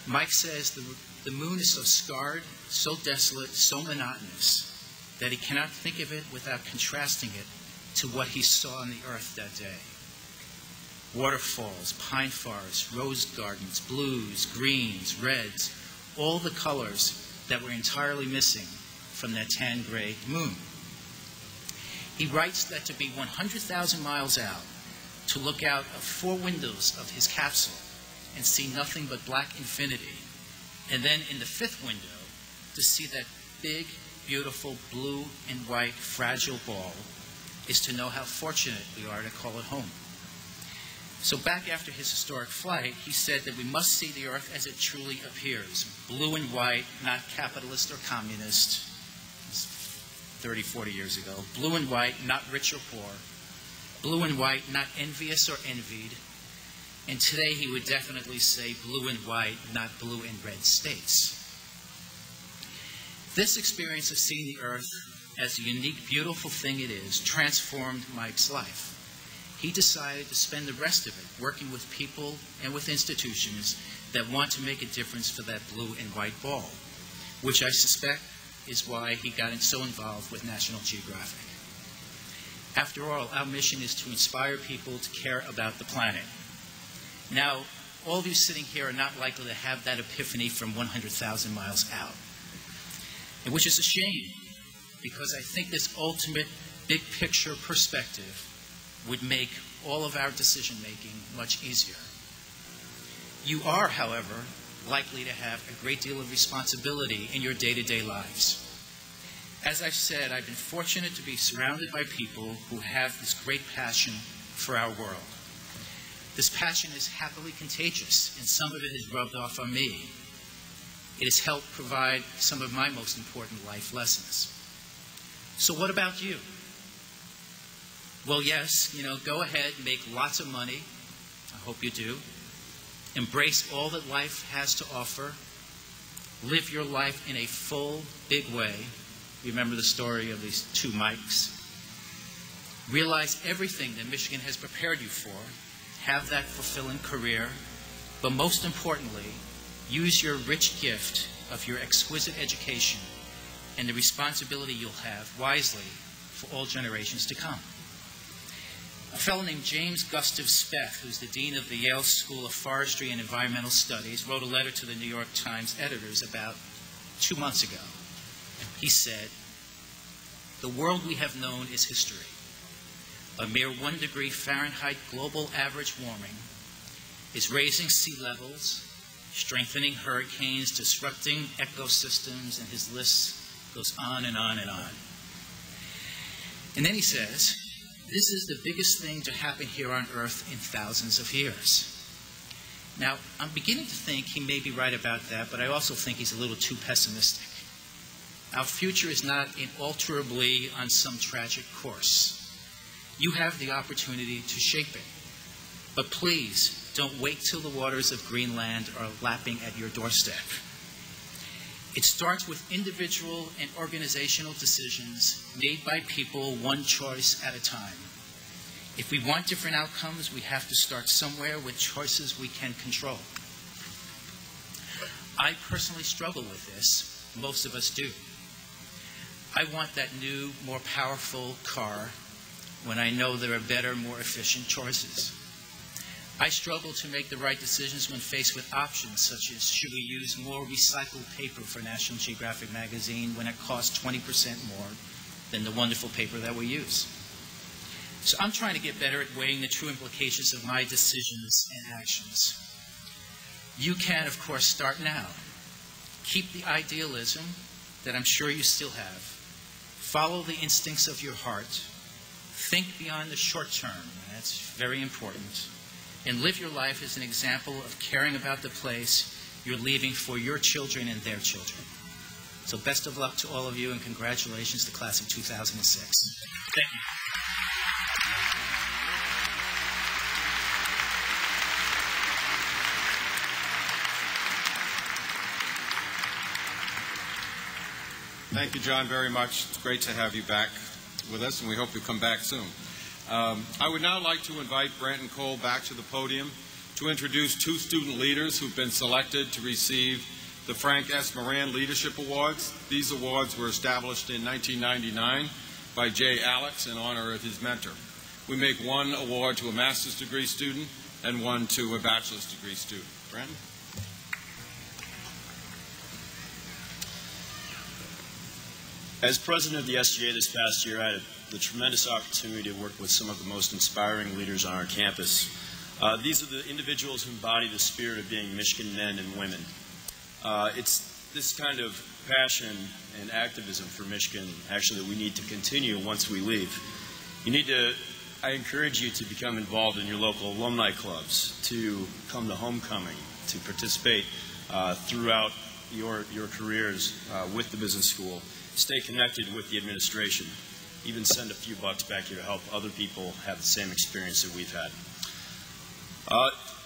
Mike says the moon is so scarred, so desolate, so monotonous, that he cannot think of it without contrasting it to what he saw on the Earth that day. Waterfalls, pine forests, rose gardens, blues, greens, reds, all the colors that were entirely missing from that tan-gray moon. He writes that to be 100,000 miles out, to look out of 4 windows of his capsule and see nothing but black infinity, and then in the 5th window to see that big, beautiful blue and white fragile ball, is to know how fortunate we are to call it home. So back after his historic flight, he said that we must see the Earth as it truly appears, blue and white, not capitalist or communist, 30, 40 years ago. Blue and white, not rich or poor. Blue and white, not envious or envied. And today he would definitely say blue and white, not blue and red states. This experience of seeing the Earth as the unique, beautiful thing it is transformed Mike's life. He decided to spend the rest of it working with people and with institutions that want to make a difference for that blue and white ball, which I suspect is why he got so involved with National Geographic. After all, our mission is to inspire people to care about the planet. Now, all of you sitting here are not likely to have that epiphany from 100,000 miles out, and which is a shame, because I think this ultimate big picture perspective would make all of our decision-making much easier. You are, however, likely to have a great deal of responsibility in your day-to-day lives. As I've said, I've been fortunate to be surrounded by people who have this great passion for our world. This passion is happily contagious, and some of it has rubbed off on me. It has helped provide some of my most important life lessons. So what about you? Well, yes, go ahead and make lots of money. I hope you do. Embrace all that life has to offer. Live your life in a full, big way. Remember the story of these two Mikes. Realize everything that Michigan has prepared you for. Have that fulfilling career. But most importantly, use your rich gift of your exquisite education and the responsibility you'll have wisely for all generations to come. A fellow named James Gustav Speck, who's the dean of the Yale School of Forestry and Environmental Studies, wrote a letter to the New York Times editors about 2 months ago. He said, "The world we have known is history. A mere 1 degree Fahrenheit global average warming is raising sea levels, strengthening hurricanes, disrupting ecosystems," and his list goes on and on and on. And then he says, "This is the biggest thing to happen here on Earth in thousands of years." Now, I'm beginning to think he may be right about that, but I also think he's a little too pessimistic. Our future is not inalterably on some tragic course. You have the opportunity to shape it. But please, don't wait till the waters of Greenland are lapping at your doorstep. It starts with individual and organizational decisions made by people one choice at a time. If we want different outcomes, we have to start somewhere with choices we can control. I personally struggle with this. Most of us do. I want that new, more powerful car when I know there are better, more efficient choices. I struggle to make the right decisions when faced with options such as, should we use more recycled paper for National Geographic magazine when it costs 20% more than the wonderful paper that we use? So I'm trying to get better at weighing the true implications of my decisions and actions. You can, of course, start now. Keep the idealism that I'm sure you still have. Follow the instincts of your heart. Think beyond the short term, and that's very important. And live your life as an example of caring about the place you're leaving for your children and their children. So best of luck to all of you, and congratulations to class of 2006. Thank you. Thank you, John, very much. It's great to have you back with us, and we hope you'll come back soon. I would now like to invite Brant and Cole back to the podium to introduce 2 student leaders who've been selected to receive the Frank S. Moran Leadership Awards. These awards were established in 1999 by Jay Alex in honor of his mentor. We make one award to a master's degree student and one to a bachelor's degree student. Brant? As president of the SGA this past year, I had the tremendous opportunity to work with some of the most inspiring leaders on our campus. These are the individuals who embody the spirit of being Michigan men and women. It's this kind of passion and activism for Michigan, actually, that we need to continue once we leave. I encourage you to become involved in your local alumni clubs, to come to homecoming, to participate throughout your careers with the business school. Stay connected with the administration. Even send a few bucks back here to help other people have the same experience that we've had.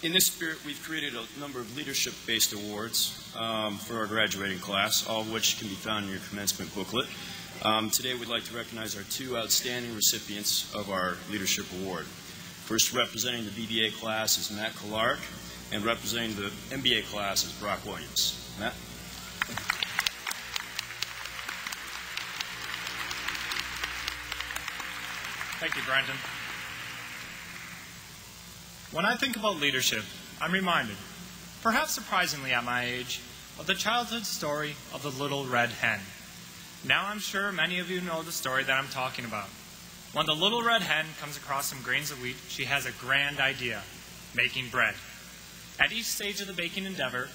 In this spirit, we've created a number of leadership-based awards for our graduating class, all of which can be found in your commencement booklet. Today, we'd like to recognize our 2 outstanding recipients of our leadership award. First, representing the BBA class is Matt Clark, and representing the MBA class is Brock Williams. Matt? Thank you, Brandon. When I think about leadership, I'm reminded, perhaps surprisingly at my age, of the childhood story of the little red hen. Now I'm sure many of you know the story that I'm talking about. When the little red hen comes across some grains of wheat, she has a grand idea, making bread. At each stage of the baking endeavor,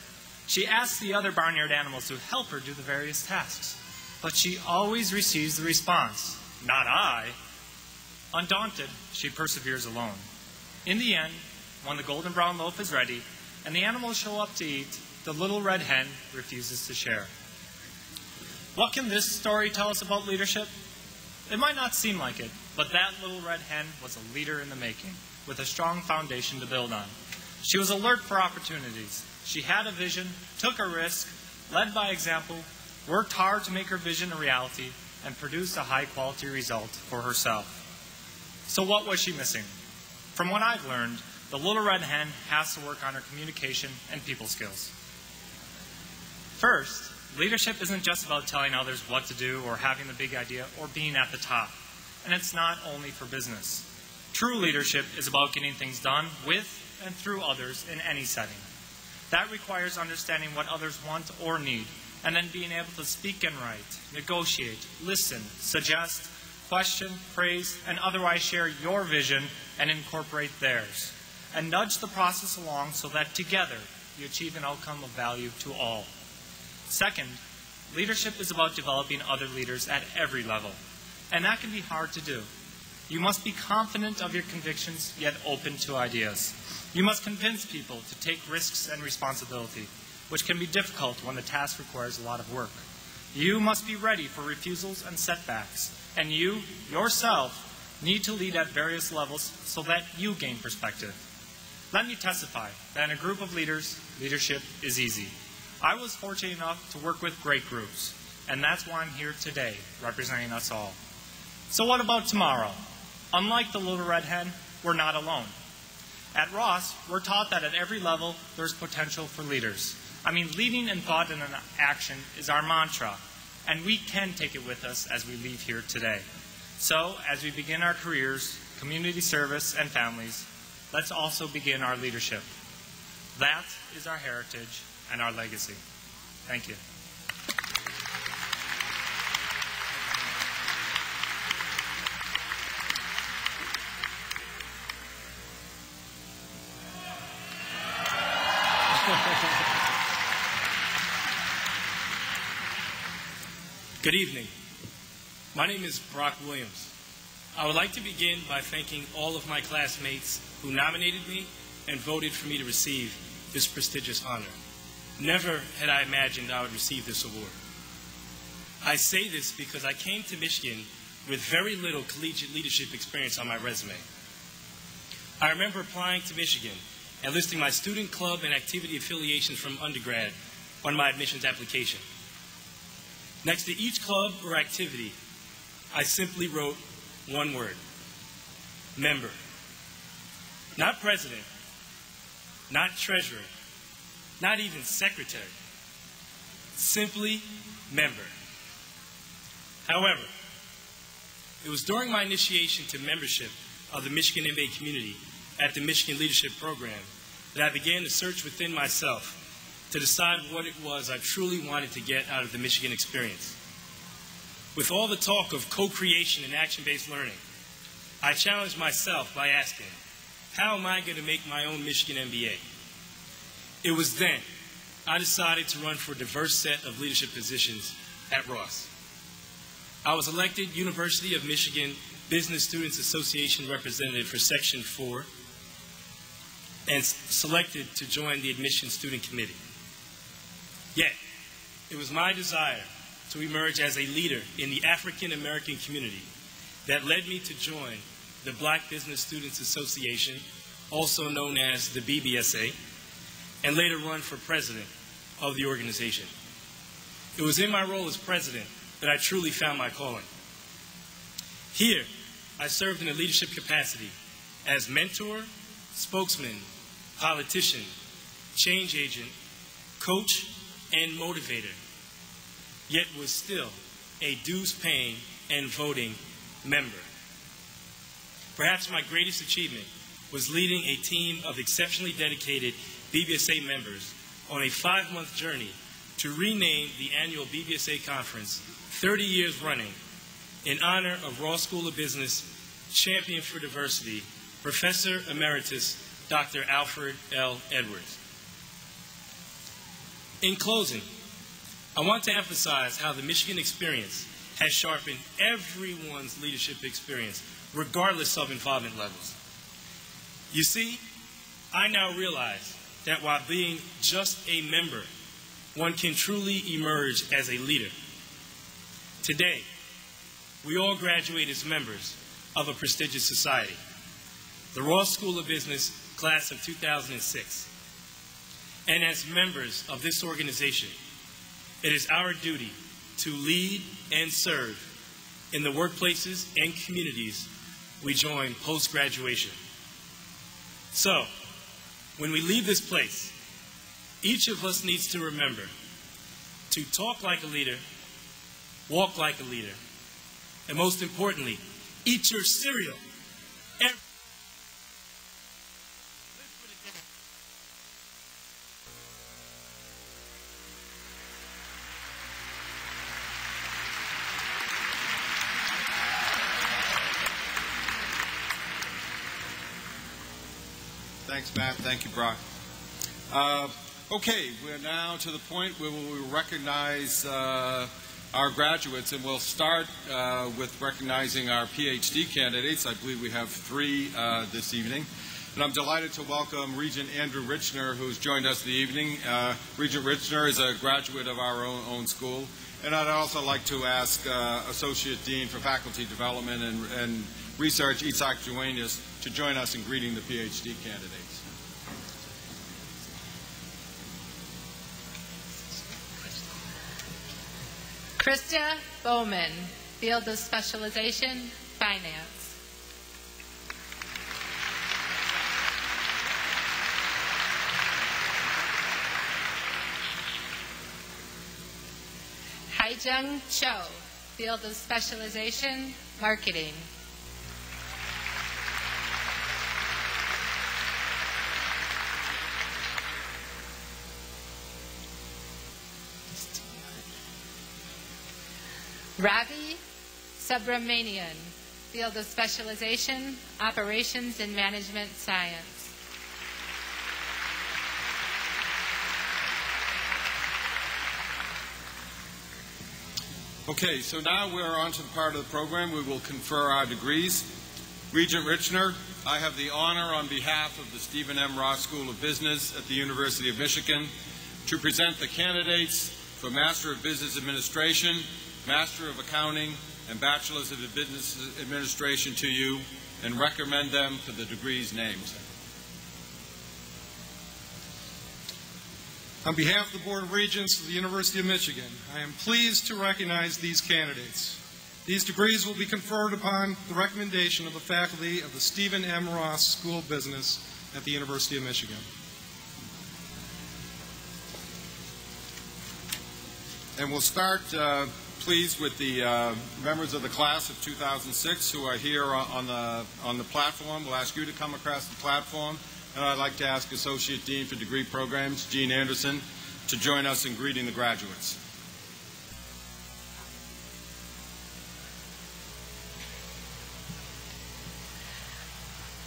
she asks the other barnyard animals to help her do the various tasks. But she always receives the response, "Not I." Undaunted, she perseveres alone. In the end, when the golden brown loaf is ready and the animals show up to eat, the little red hen refuses to share. What can this story tell us about leadership? It might not seem like it, but that little red hen was a leader in the making, with a strong foundation to build on. She was alert for opportunities. She had a vision, took a risk, led by example, worked hard to make her vision a reality, and produced a high-quality result for herself. So what was she missing? From what I've learned, the little red hen has to work on her communication and people skills. First, leadership isn't just about telling others what to do or having the big idea or being at the top. And it's not only for business. True leadership is about getting things done with and through others in any setting. That requires understanding what others want or need, and then being able to speak and write, negotiate, listen, suggest, question, praise, and otherwise share your vision and incorporate theirs, and nudge the process along so that together you achieve an outcome of value to all. Second, leadership is about developing other leaders at every level, and that can be hard to do. You must be confident of your convictions, yet open to ideas. You must convince people to take risks and responsibility, which can be difficult when the task requires a lot of work. You must be ready for refusals and setbacks, and you, yourself, need to lead at various levels so that you gain perspective. Let me testify that in a group of leaders, leadership is easy. I was fortunate enough to work with great groups, and that's why I'm here today, representing us all. So what about tomorrow? Unlike the little red hen, we're not alone. At Ross, we're taught that at every level, there's potential for leaders. Leading in thought and in action is our mantra, and we can take it with us as we leave here today. So, as we begin our careers, community service, and families, let's also begin our leadership. That is our heritage and our legacy. Thank you. Good evening. My name is Brock Williams. I would like to begin by thanking all of my classmates who nominated me and voted for me to receive this prestigious honor. Never had I imagined I would receive this award. I say this because I came to Michigan with very little collegiate leadership experience on my resume. I remember applying to Michigan and listing my student club and activity affiliations from undergrad on my admissions application. Next to each club or activity, I simply wrote one word: member. Not president, not treasurer, not even secretary. Simply member. However, it was during my initiation to membership of the Michigan MBA community at the Michigan Leadership Program that I began to search within myself to decide what it was I truly wanted to get out of the Michigan experience. With all the talk of co-creation and action-based learning, I challenged myself by asking, how am I going to make my own Michigan MBA? It was then I decided to run for a diverse set of leadership positions at Ross. I was elected University of Michigan Business Students Association representative for Section 4 and selected to join the Admissions Student Committee. Yet, it was my desire to emerge as a leader in the African American community that led me to join the Black Business Students Association, also known as the BBSA, and later run for president of the organization. It was in my role as president that I truly found my calling. Here, I served in a leadership capacity as mentor, spokesman, politician, change agent, coach, and motivator, yet was still a dues-paying and voting member. Perhaps my greatest achievement was leading a team of exceptionally dedicated BBSA members on a 5-month journey to rename the annual BBSA conference 30 years running in honor of Ross School of Business champion for diversity, Professor Emeritus Dr. Alfred L. Edwards. In closing, I want to emphasize how the Michigan experience has sharpened everyone's leadership experience, regardless of involvement levels. You see, I now realize that while being just a member, one can truly emerge as a leader. Today, we all graduate as members of a prestigious society, the Ross School of Business class of 2006. And as members of this organization, it is our duty to lead and serve in the workplaces and communities we join post-graduation. So, when we leave this place, each of us needs to remember to talk like a leader, walk like a leader, and most importantly, eat your cereal. Thanks, Matt. Thank you, Brock. Okay, we're now to the point where we will recognize our graduates, and we'll start with recognizing our PhD candidates. I believe we have 3 this evening. And I'm delighted to welcome Regent Andrew Richner, who's joined us this evening. Regent Richner is a graduate of our own school. And I'd also like to ask Associate Dean for Faculty Development and Research, Itzhak Duenas, to join us in greeting the PhD candidates. Krista Bowman, Field of Specialization, Finance. Haijung Cho, Field of Specialization, Marketing. Ravi Subramanian, Field of Specialization, Operations and Management Science. Okay, so now we're on to the part of the program we will confer our degrees. Regent Richner, I have the honor on behalf of the Stephen M. Ross School of Business at the University of Michigan to present the candidates for Master of Business Administration, Master of Accounting, and Bachelors of Business Administration to you, and recommend them for the degrees named. On behalf of the Board of Regents of the University of Michigan, I am pleased to recognize these candidates. These degrees will be conferred upon the recommendation of the faculty of the Stephen M. Ross School of Business at the University of Michigan. And we'll start, please, with the members of the class of 2006 who are here on the platform. We'll ask you to come across the platform. And I'd like to ask Associate Dean for Degree Programs, Jean Anderson, to join us in greeting the graduates.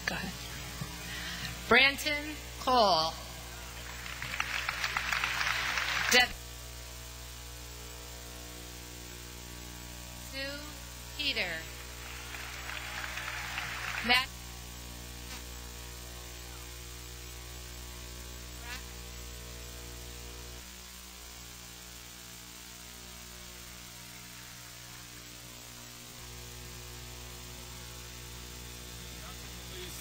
Go ahead. Branton Cole. Sue Peter. Matt.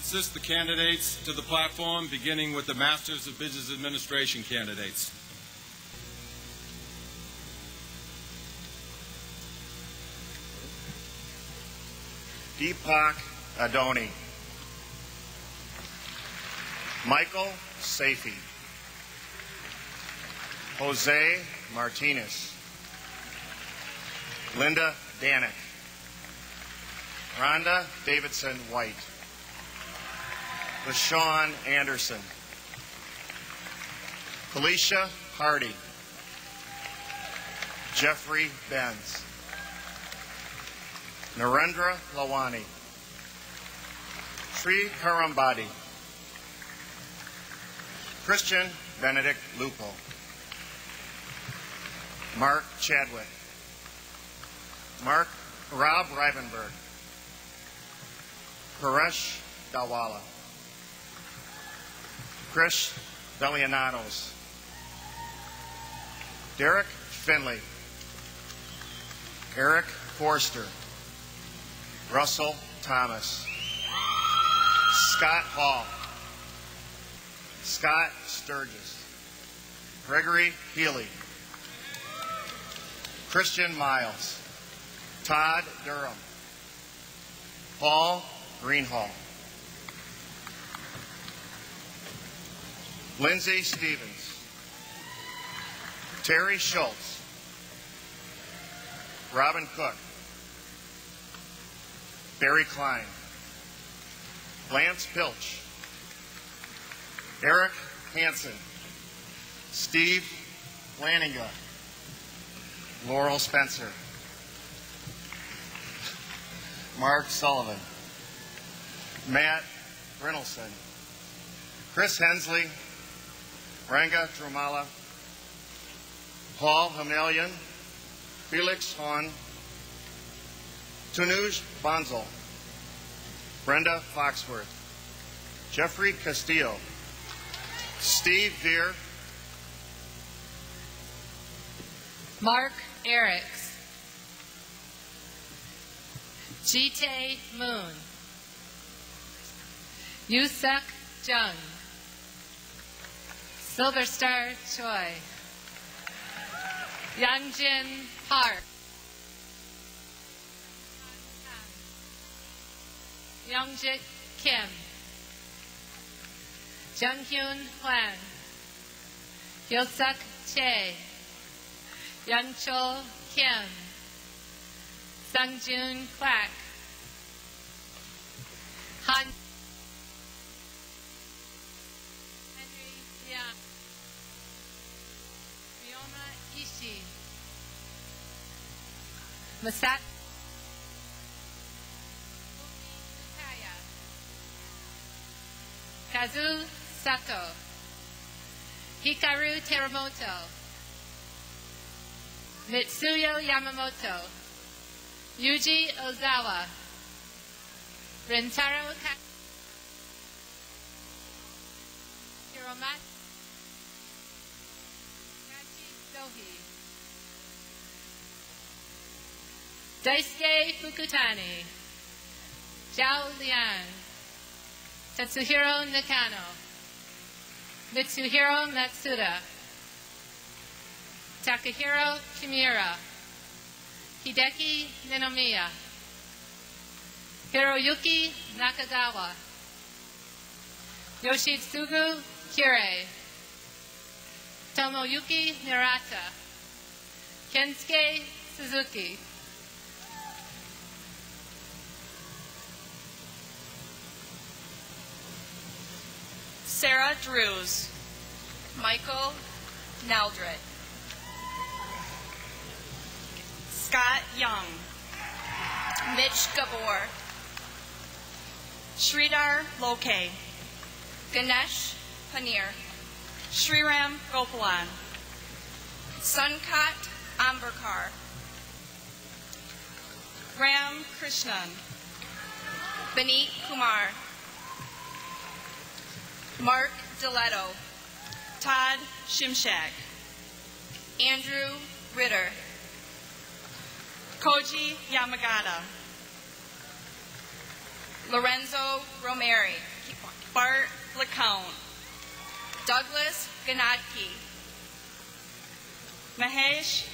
Assist the candidates to the platform, beginning with the Masters of Business Administration candidates. Deepak Adoni. Michael Safey. Jose Martinez. Linda Danick. Rhonda Davidson White. LaShawn Anderson. Felicia Hardy. Jeffrey Benz. Narendra Lawani. Sri Karambadi. Christian Benedict Lupo. Mark Chadwick. Rob Rivenberg. Paresh Dawala. Chris Delianatos, Derek Finley, Eric Forster, Russell Thomas, Scott Hall, Scott Sturgis, Gregory Healy, Christian Miles, Todd Durham, Paul Greenhall, Lindsay Stevens, Terry Schultz, Robin Cook, Barry Klein, Lance Pilch, Eric Hansen, Steve Lanninga, Laurel Spencer, Mark Sullivan, Matt Brynelson, Chris Hensley, Ranga Trumala, Paul Hamelian, Felix Hahn, Tanuj Bonzel, Brenda Foxworth, Jeffrey Castillo, Steve Veer, Mark Eriks, Jite Moon, Yusuk Jung, Silver Star Choi, Youngjin Park, Youngjit Kim, Junghyun Hwang, Hyosuk Che, Youngchol Kim, Sungjun Kwak, Han Henry Yang, Ryoma Ishii, Masato Ukaya, Kazu Sato, Hikaru Teramoto, Mitsuyo Yamamoto, Yuji Ozawa, Rentaro Hiromatsu Sohi, Daisuke Fukutani, Zhao Liang, Tetsuhiro Nakano, Mitsuhiro Matsuda, Takahiro Kimura, Hideki Ninomiya, Hiroyuki Nakagawa, Yoshitsugu Kirei, Tomoyuki Nirata, Kensuke Suzuki, Sarah Drews, Michael Naldred, Scott Young, Mitch Gabor, Sridhar Loke, Ganesh Paneer, Sriram Gopalan, Sunkat Amberkar, Ram Krishnan, Vineet Kumar, Mark Diletto, Todd Shimshak, Andrew Ritter, Koji Yamagata, Lorenzo Romeri, Bart LeCount, Douglas Ganadki, Mahesh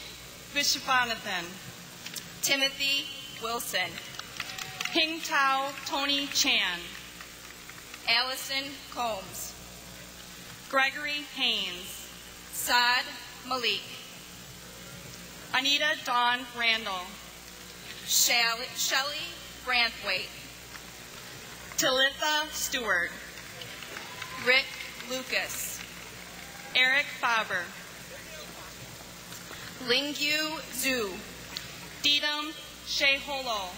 Vishwanathan, Timothy Wilson, Ping Tao Tony Chan, Allison Combs, Gregory Haynes, Saad Malik, Anita Dawn Randall, Shelley Branthwaite, Talitha Stewart, Rick Lucas, Eric Faber, Lingyu Zhu, Didam Sheholo,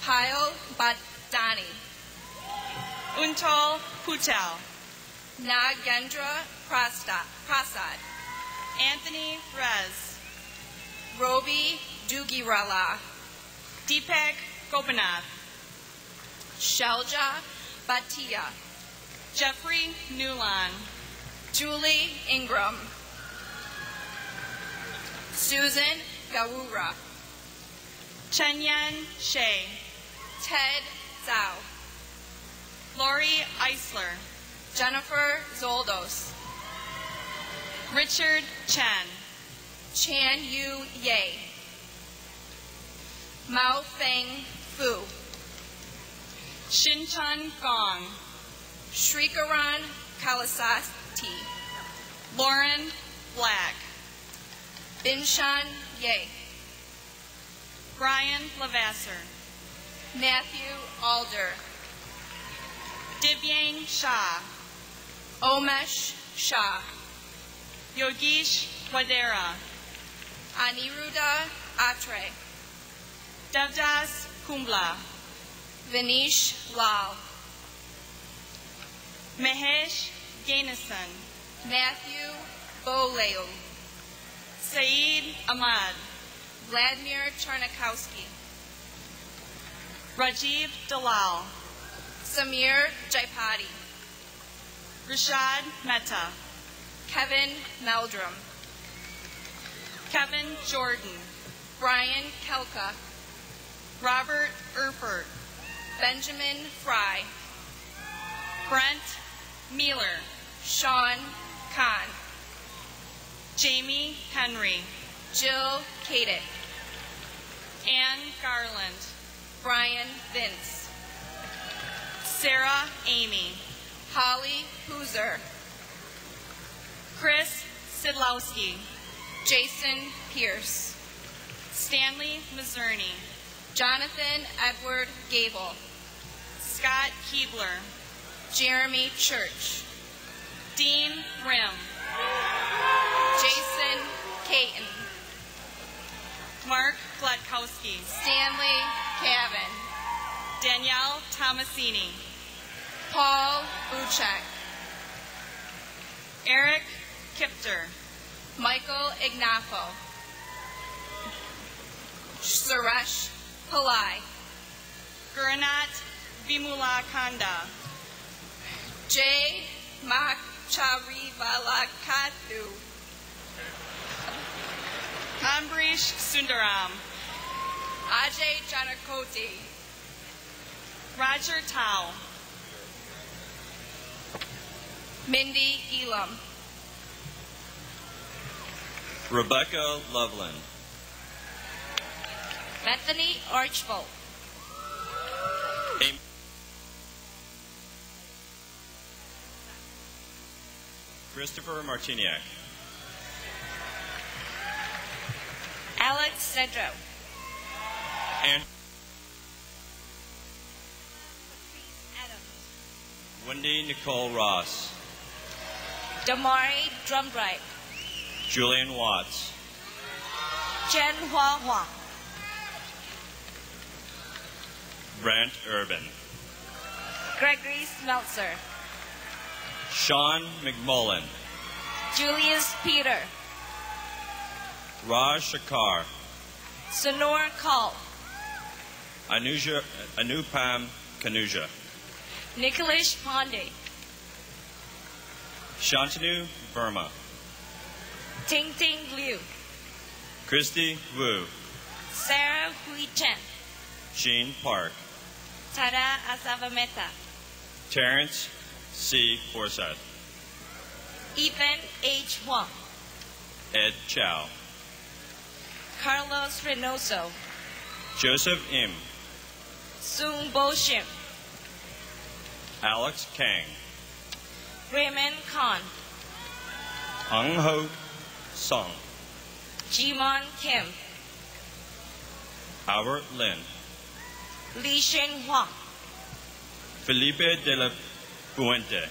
Pyle Badani, Untal Putel, Nagendra Prasad, Anthony Rez, Robi Dugirala, Deepak Gopinath, Shelja Bhatia, Jeffrey Newland, Julie Ingram, Susan Gawura, Chenyan Shea, Ted Zhao, Lori Eisler, Jennifer Zoldos, Richard Chen, Chan Yu Ye, Mao Feng Fu, Shinchan Gong, Shrikaran Kalasati, Lauren Black, Binshan Ye, Brian Lavasser, Matthew Alder, Divyang Shah, Omesh Shah, Yogesh Wadera, Aniruddha Atre, Devdas Kumbla, Vinish Lal, Mahesh Gainison, Matthew Boleo, Saeed Ahmad, Vladimir Charnikowski, Rajiv Dalal, Samir Jaipati, Rashad Mehta, Kevin Meldrum, Kevin Jordan, Brian Kelka, Robert Erfurt, Benjamin Fry, Brent Mealer, Sean Kahn, Jamie Henry, Jill Kadick, Ann Garland, Brian Vince, Sarah Amy, Holly Hooser, Chris Sidlowski, Jason Pierce, Stanley Mazzurni, Jonathan Edward Gable, Scott Keebler, Jeremy Church, Dean Rim, Jason Caton, Mark Gladkowski, Stanley Cavan, Danielle Tomasini, Paul Buchek, Eric Kipter, Michael Ignafo, Suresh Pillai, Gurnat Vimulakanda, Jay Macharivalakathu, Ambrish Sundaram, Ajay Janakoti, Roger Tao, Mindy Elam, Rebecca Loveland, Bethany Archbold, Christopher Martiniak, Alex Cedro, and Wendy Nicole Ross, Damari Drumbright, Julian Watts, Jen Hua Hua, Brent Urban, Gregory Smeltzer, Sean McMullen, Julius Peter, Raj Shakar, Sonor Kal, Anupam Kanuja, Nicholas Pandey, Shantanu Verma, Ting Ting Liu, Christy Wu, Sarah Hui Chen, Jean Park, Tara Asavameta, Terrence C. Forsyth, Ethan H. Wong, Ed Chow, Carlos Reynoso, Joseph Im, Sung Bo Shim, Alex Kang, Raymond Khan, Ang Ho Song, Jimon Kim, Albert Lin, Li Shen Huang, Felipe de la Fuente,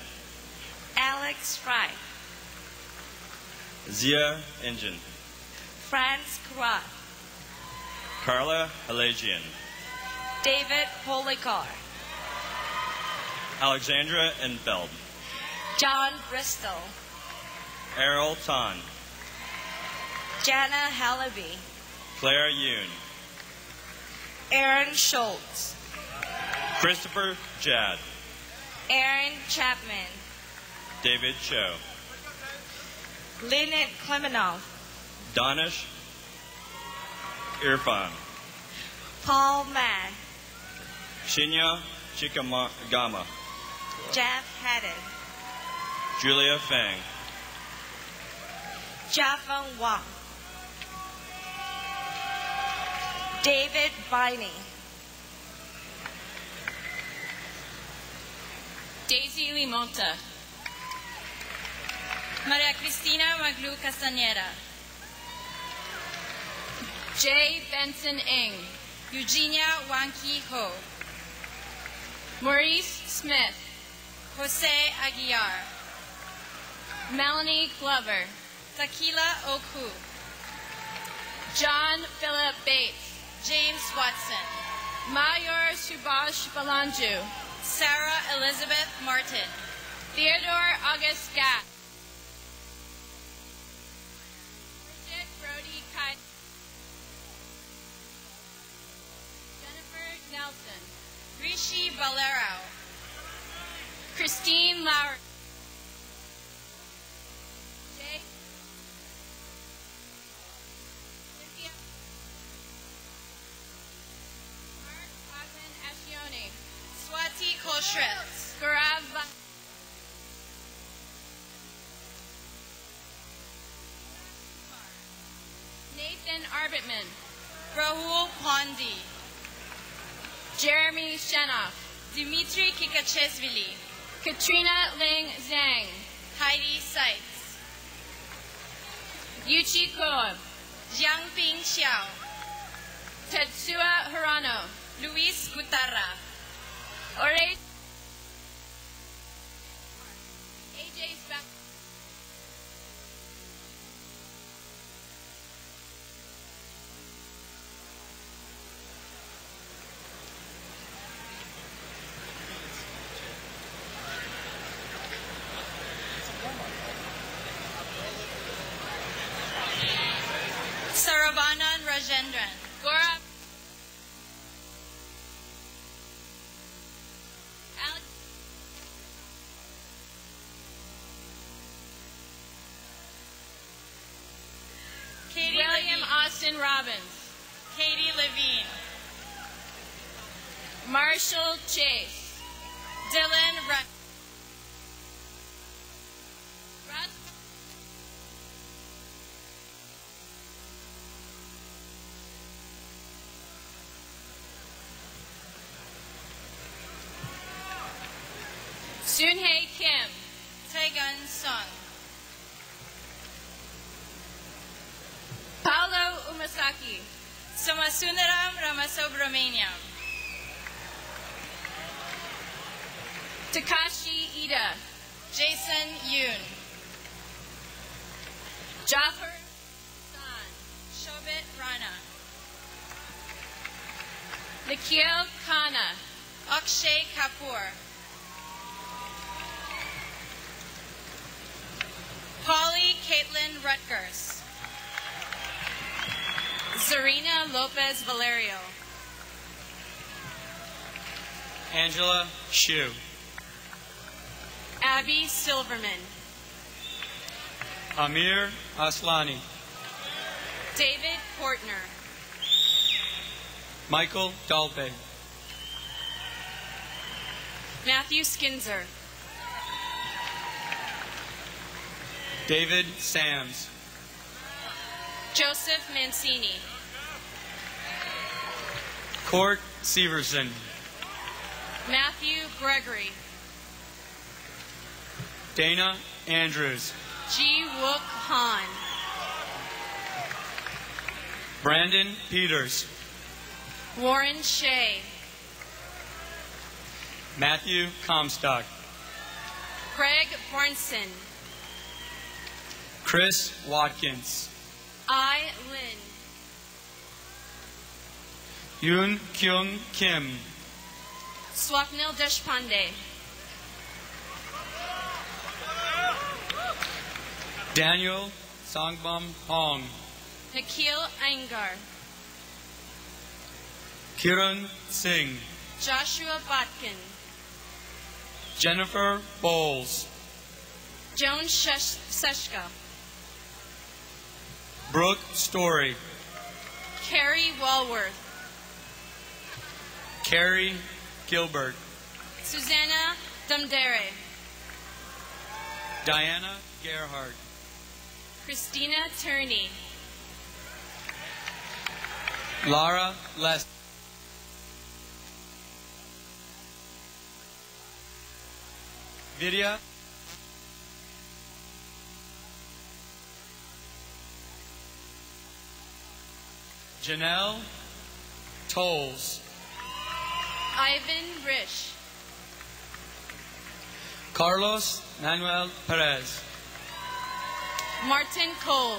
Alex Fry, Zia Engine, Franz Karat, Carla Halagian, David Polikar, Alexandra Enfeld, John Bristol, Errol Tan, Jana Hallaby, Claire Yoon, Aaron Schultz, Christopher Jad, Aaron Chapman. David Cho. Lynette Klemenov. Danish Irfan. Paul Mann. Shinya Chikamagama. Jeff Haddon. Julia Fang. Jiafeng Wang. David Viney. Daisy Limonta. Maria Cristina Maglu Castañeda. Jay Benson Ng. Eugenia Wanki Ho. Maurice Smith. Jose Aguiar. Melanie Glover. Takila Oku. John Philip Bates. James Watson. Mayor Subhash Balanju. Sarah Elizabeth Martin. Theodore August Gatt. Bridget Brody Kite. Jennifer Nelson. Rishi Valero. Christine Lauer. Jake. Cynthia. Mark Ogden Ashioni. Swati Koshritz. Gaurav Nathan Arbitman. Rahul Pandi. Jeremy Shenoff. Dmitry Kikachesvili. Katrina Ling Zhang. Heidi Seitz. Yuchi Koh. Jiangping Xiao. Tetsuya Hirano. Luis Gutarra. Ore AJ Speck. Saravanan Rajendran. Gaurav Katie William Levine. Austin Robbins. Katie Levine. Marshall Chase. Dylan Rush. Soonhae Kim. Taegun Sung. Paolo Umasaki. Samasundaram Ramasubramaniam. Takashi Ida. Jason Yoon. Jafar San. Shobit Rana. Nikhil Khanna. Akshay Kapoor. Polly Caitlin Rutgers. Zarina Lopez Valerio. Angela Shu. Abby Silverman. Amir Aslani. David Portner. Michael Dalbe. Matthew Skinzer. David Sams. Joseph Mancini. Court Severson. Matthew Gregory. Dana Andrews. Ji Wook Han. Brandon Peters. Warren Shea. Matthew Comstock. Craig Bornson. Chris Watkins. I. Lin. Yoon Kyung Kim. Swapnil Deshpande. Daniel Songbum Hong. Nikhil Aingar. Kiran Singh. Joshua Botkin. Jennifer Bowles. Joan Seshka. Brooke Story. Carrie Walworth. Carrie Gilbert. Susanna Dumdere. Diana Gerhardt. Christina Turney. Lara Les. Vidya. Janelle Tolles. Ivan Risch. Carlos Manuel Perez. Martin Cole.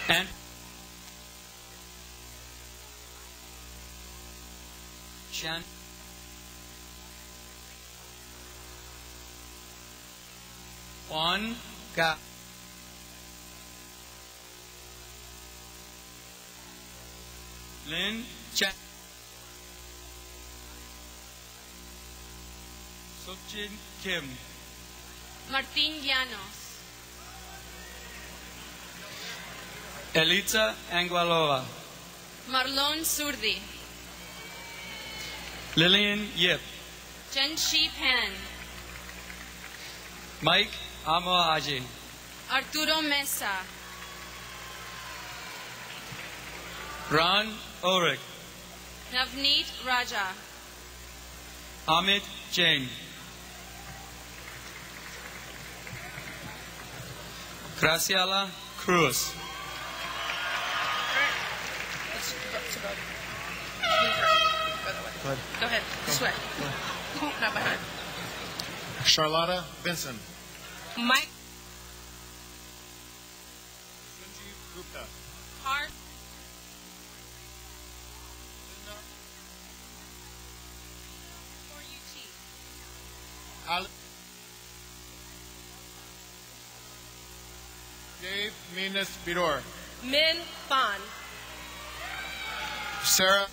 And Shan. Juan Ga. Lynn Chan. Sochin Kim. Martín Llanos. Elitza Angualoa. Marlon Zurdi. Lillian Yip. Jenshi Pan. Mike Amoaji. Arturo Mesa. Ron Ulrich. Navneet Raja. Amit Jain. Graciela Cruz. Go ahead. This way. Not behind. Charlotta Vincent. Mike Sanjeev Gupta. Hart. For UT. Ale- Dave Minas Bidor. Min Fan. Sarah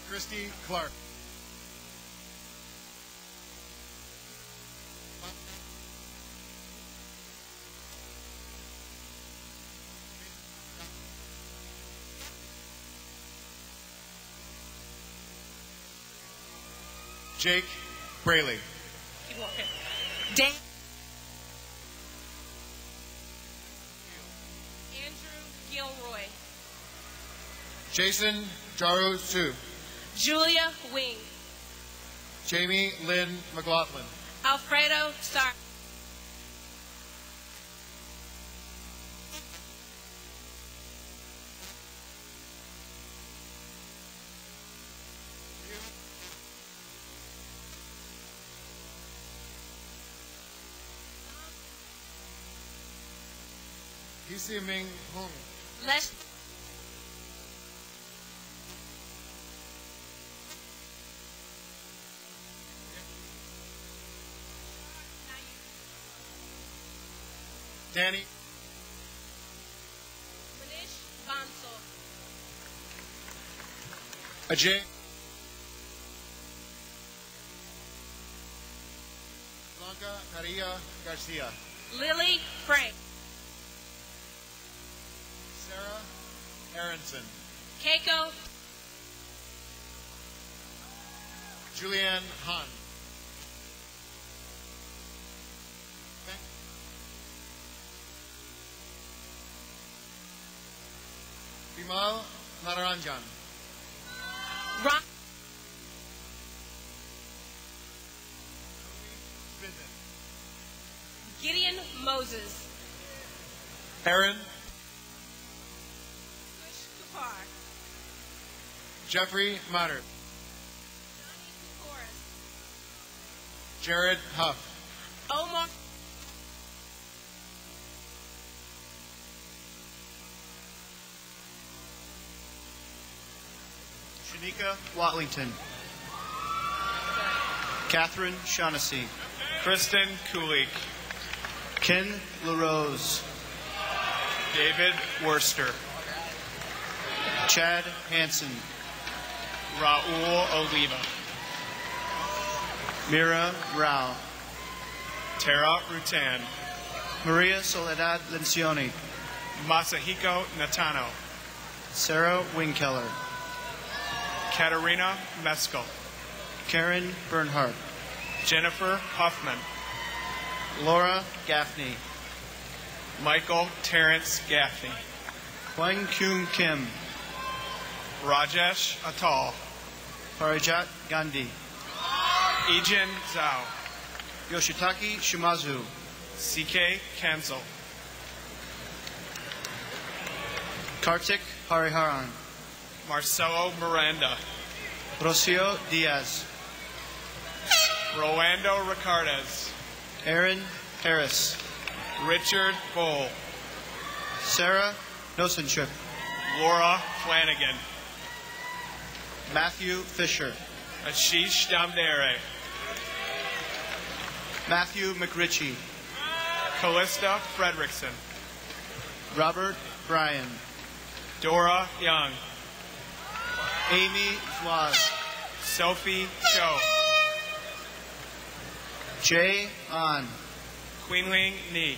Christy Clark. Jake Braley. Keep walking. Dan. Andrew Gilroy. Jason Jaru Su. Julia Wing. Jamie Lynn McLaughlin. Alfredo Star. Hisi Ming Hong. Les. Danny Manish Bansal. Ajay. Blanca Maria Garcia. Lily Frank. Sarah Aronson. Keiko. Julianne Han. Bimal Nararanjan. Ron. Gideon Moses. Aaron Kush Kupar. Jeffrey Matter. Johnny Kukoris. Jared Huff. Omar. Shanika Watlington. Catherine Shaughnessy. Kristen Kulik. Ken LaRose. David Worster. Chad Hansen. Raul Oliva. Mira Rao. Tara Rutan. Maria Soledad Lencioni. Masahiko Natano. Sarah Winkeller. Katerina Meskel. Karen Bernhardt. Jennifer Huffman. Laura Gaffney. Michael Terrence Gaffney. Hwang Kyung Kim. Rajesh Atal. Parijat Gandhi. Ijin Zhao. Yoshitaki Shimazu. CK Cancel. Kartik Hariharan. Marcelo Miranda. Rocio Diaz. Rolando Ricardes. Aaron Harris. Richard Bull. Sarah Nosenchuk. Laura Flanagan. Matthew Fisher. Ashish Damdare. Matthew McRitchie. Callista Fredrickson. Robert Bryan. Dora Young. Amy Zwaz. Sophie Cho. Jay An. Queenling Ni.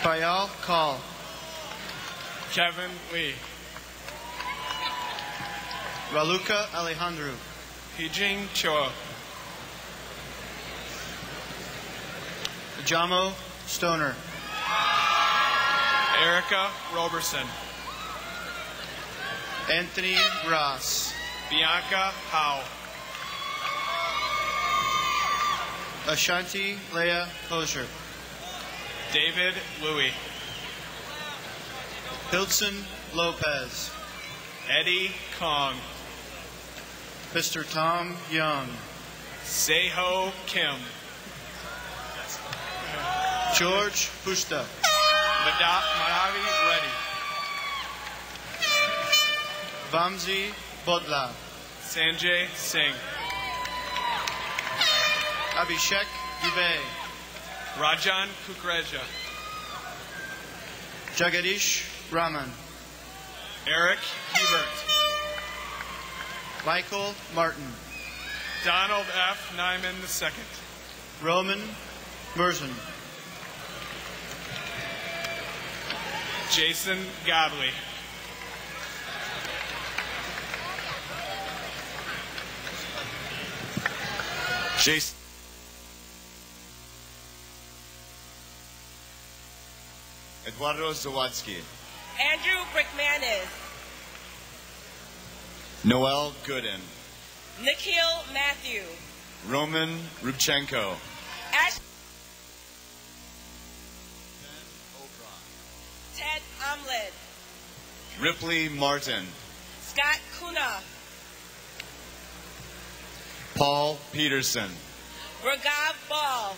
Payal Kaul. Kevin Lee. Raluca Alejandro. Hijing Cho. Jamo Stoner. Erica Roberson. Anthony Ross. Bianca Howe. Ashanti Leah Hosier. David Louie. Hildson Lopez. Eddie Kong. Mr. Tom Young. Seho Kim. George Pusta. Madavi Reddy. Vamsi Bodla. Sanjay Singh. Abhishek Dubey. Rajan Kukreja. Jagadish Raman. Eric Hebert. Michael Martin. Donald F. Nyman II. Roman Merzen. Jason Godley. Jason. Eduardo Zawadsky. Andrew Brickmanis. Noel Gooden. Nikhil Matthew. Roman Rubchenko. Ash. Ted Omlid. Ripley Martin. Scott Kuna. Paul Peterson. Ragav Ball.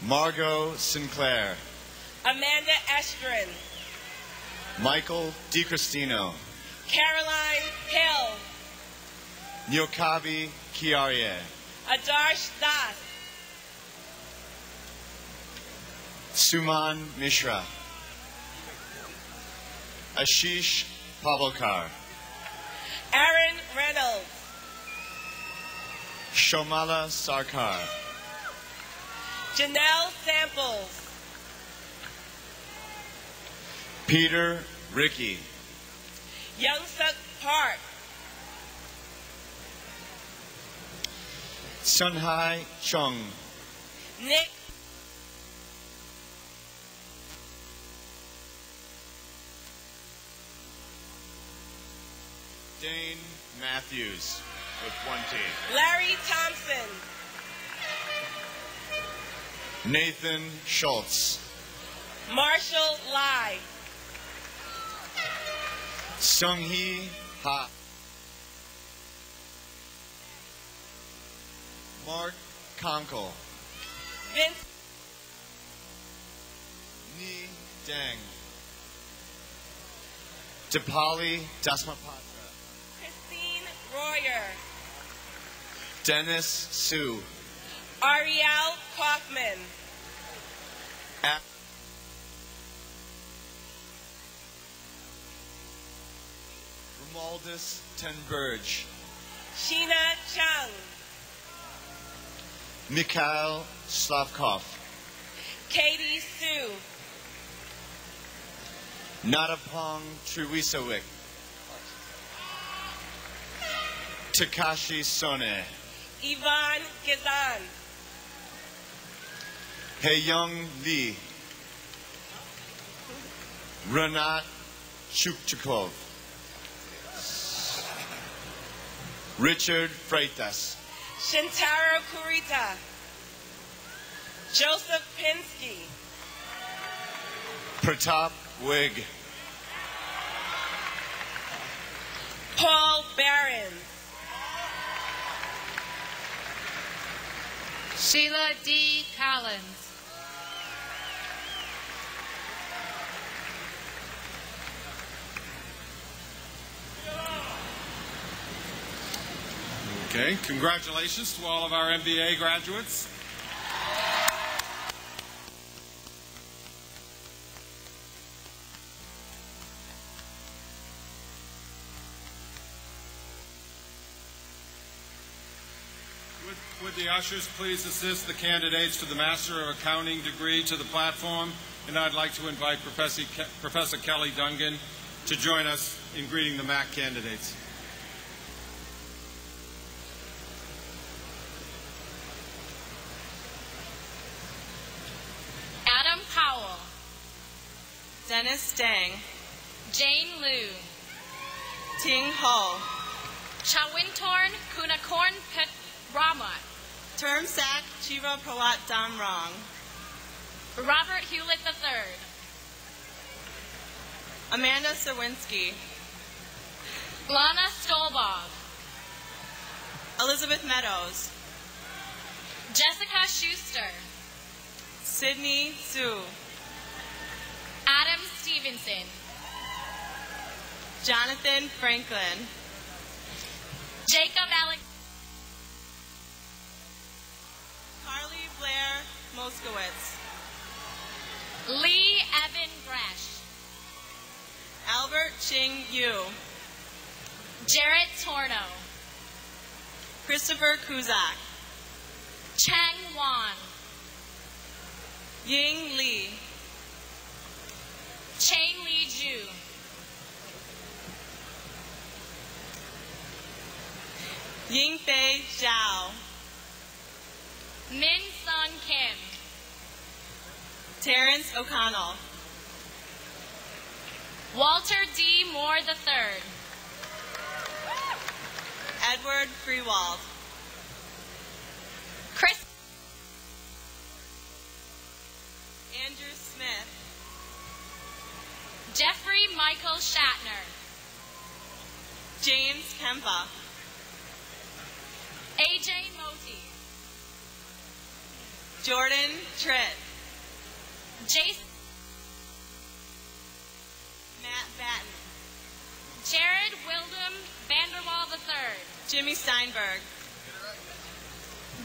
Margot Sinclair. Amanda Estrin. Michael DiCristino. Caroline Hill. Nyokabi Kiarie. Adarsh Das. Suman Mishra. Ashish Pavlokar. Aaron Reynolds. Shomala Sarkar. Janelle Samples. Peter Ricky. Youngsuk Park. Sunhai Chung. Nick. Dane Matthews with 1 T. Larry Thompson. Nathan Schultz. Marshall Lai. Sung-hee Ha. Mark Conkle. Vince. Ni Deng. Dipali Dasmapatra. Christine Roy. Dennis Sue. Ariel Kaufman. Romaldus Tenberge. Sheena Chung. Mikhail Slavkov. Katie Sue. Nadapong Triwisowick. Takashi Sone. Yvonne Gazan. Haeyoung Lee. Renat Chukchukov. Richard Freitas. Shintaro Kurita. Joseph Pinsky. Pratap Wig. Paul Barron. Sheila D. Collins. Okay, congratulations to all of our MBA graduates. Would the ushers please assist the candidates to the Master of Accounting degree to the platform? And I'd like to invite Professor Kelly Dungan to join us in greeting the MAC candidates. Adam Powell. Dennis Dang. Jane Liu. Ting Ho. Chawintorn Kunakorn Pet Ramat. Term Sak Chiva Prawat Damrong. Robert Hewlett III. Amanda Serwinski. Lana Stolbov. Elizabeth Meadows. Jessica Schuster. Sydney Sue. Adam Stevenson. Jonathan Franklin. Jacob Alex. Carly Blair Moskowitz. Lee Evan Gresh. Albert Ching Yu. Jarrett Torno. Christopher Kuzak. Cheng Wan. Ying Li. Chang Li Ju. Yingfei Zhao. Min Sun Kim. Terrence O'Connell. Walter D. Moore III. Edward Freewald. Chris. Andrew Smith. Jeffrey Michael Shatner. James Kempa. AJ Moti. Jordan Tritt. Jason. Matt Batten. Jared Wildum Vanderwall III. Jimmy Steinberg.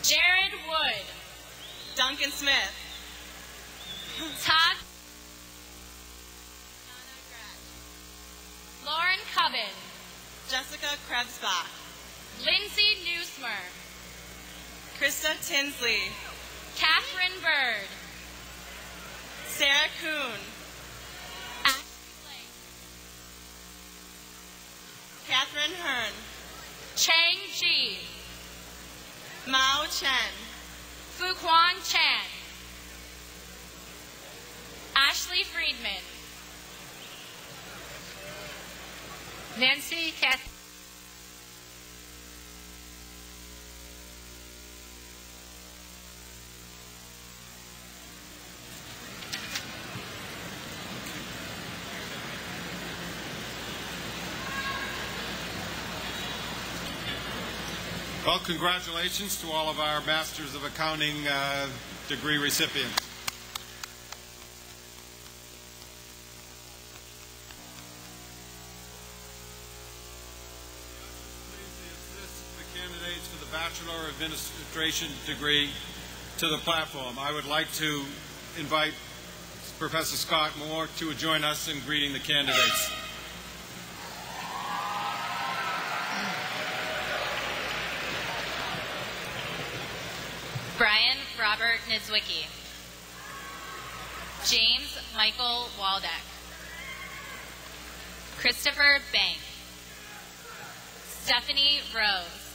Jared Wood. Duncan Smith. Todd. Lauren Cubbin. Jessica Krebsbach. Lindsay Newsmer. Krista Tinsley. Catherine Bird. Sarah Kuhn. Ashley Blake. Catherine Hearn. Chang Ji. Mao Chen. Fuquan Chan. Ashley Friedman. Nancy Kath. Well, congratulations to all of our Masters of Accounting degree recipients. Please assist the candidates for the Bachelor Bachelor of Administration degree to the platform. I would like to invite Professor Scott Moore to join us in greeting the candidates. Brian Robert Niedzwicki. James Michael Waldeck. Christopher Bank. Stephanie Rose.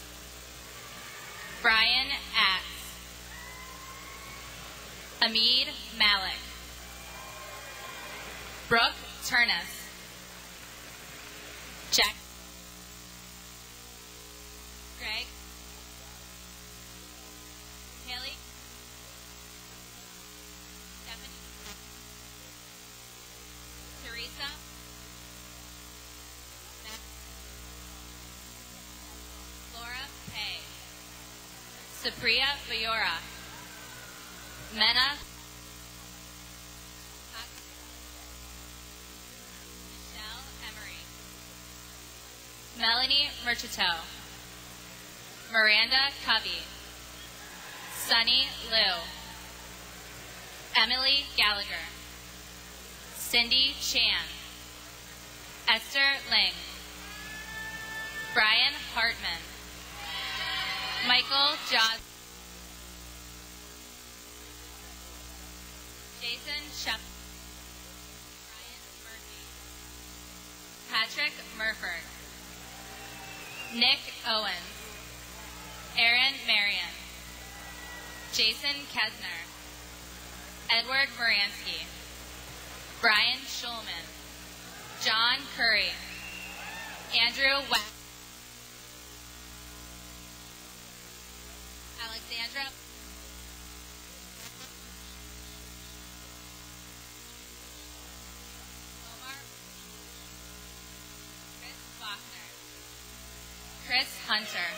Brian Atz. Hamid Malik. Brooke Turnus. Jack. Greg. Haley. Stephanie. Teresa. Laura Pay. Supriya Bayora. Mena. Michelle Emery. Melanie Merchito. Miranda Covey. Sunny Liu. Emily Gallagher. Cindy Chan. Esther Ling. Brian Hartman. Michael Joss. Jason Shep. Brian Murphy. Patrick Murford. Nick Owens. Aaron Marion. Jason Kesner. Edward Moransky. Brian Schulman. John Curry. Andrew West. Alexandra. Omar. Chris Faulkner. Chris Hunter.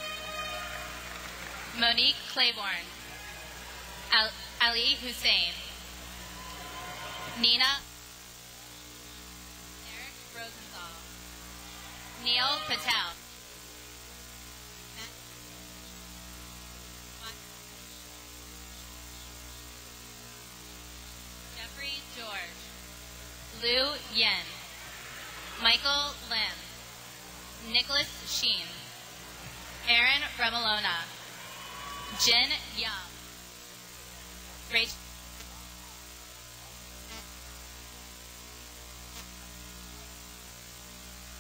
Monique Claiborne. Ali Hussein. Nina. Eric Rosenthal. Neil Patel. Jeffrey George. Lou Yen. Michael Lim. Nicholas Sheen. Aaron Remolona. Jin Young. Rachel.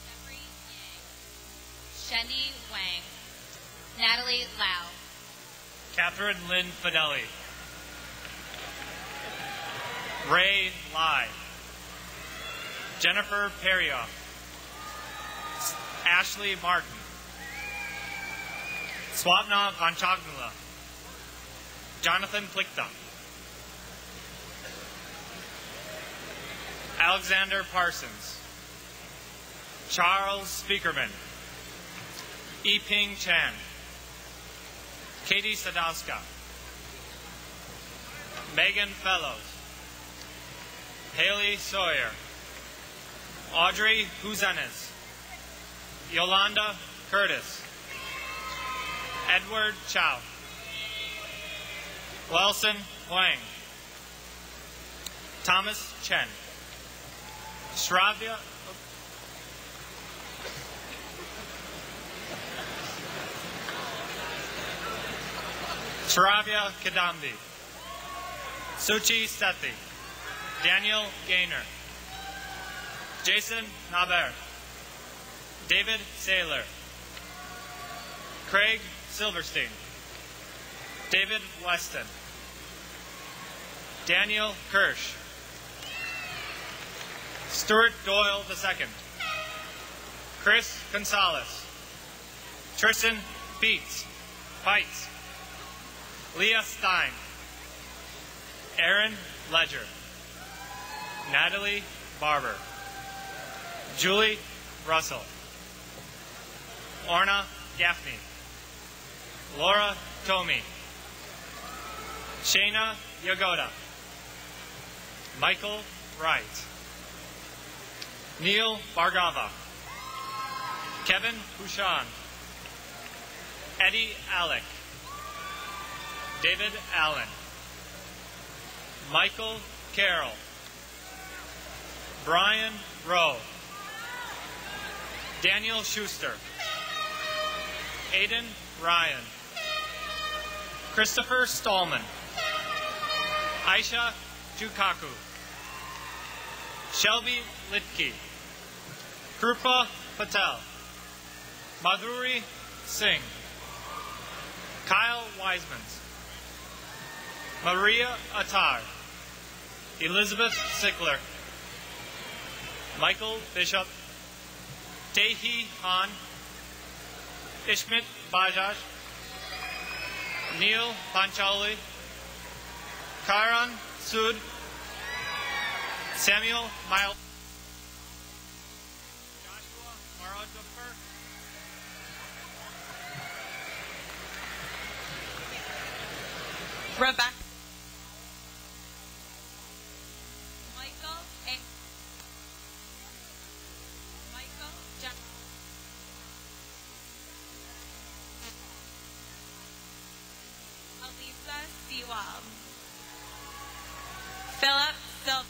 Jeffrey Yang. Shendi Wang. Natalie Lau. Catherine Lynn Fideli. Ray Lai. Jennifer Perrioff. Ashley Martin. Swapna Vanchagnula. Jonathan Plikta. Alexander Parsons. Charles Speakerman. Yiping Chan. Katie Sadowska. Megan Fellows. Haley Sawyer. Audrey Huzanes. Yolanda Curtis. Edward Chow. Wilson Huang. Thomas Chen. Shravya Kadambi. Suchi Sethi. Daniel Gaynor. Jason Naber. David Saylor. Craig Silverstein. David Weston. Daniel Kirsch. Stuart Doyle II. Chris Gonzalez. Tristan Beats. Pites. Leah Stein. Aaron Ledger. Natalie Barber. Julie Russell. Orna Gaffney. Laura Tomey. Shayna Yagoda. Michael Wright. Neil Bargava. Kevin Bouchon. Eddie Alec. David Allen, Michael Carroll, Brian Rowe, Daniel Schuster, Aiden Ryan, Christopher Stallman, Aisha Jukaku, Shelby Litke, Krupa Patel, Madhuri Singh, Kyle Wisemans, Maria Attar, Elizabeth Sickler, Michael Bishop, Tehi Han, Ishmit Bajaj, Neil Panchali, Karan Sood, Samuel Miles, Joshua Maradoffer, Rebecca. Michael John. Elisa Sewell. Philip Silver.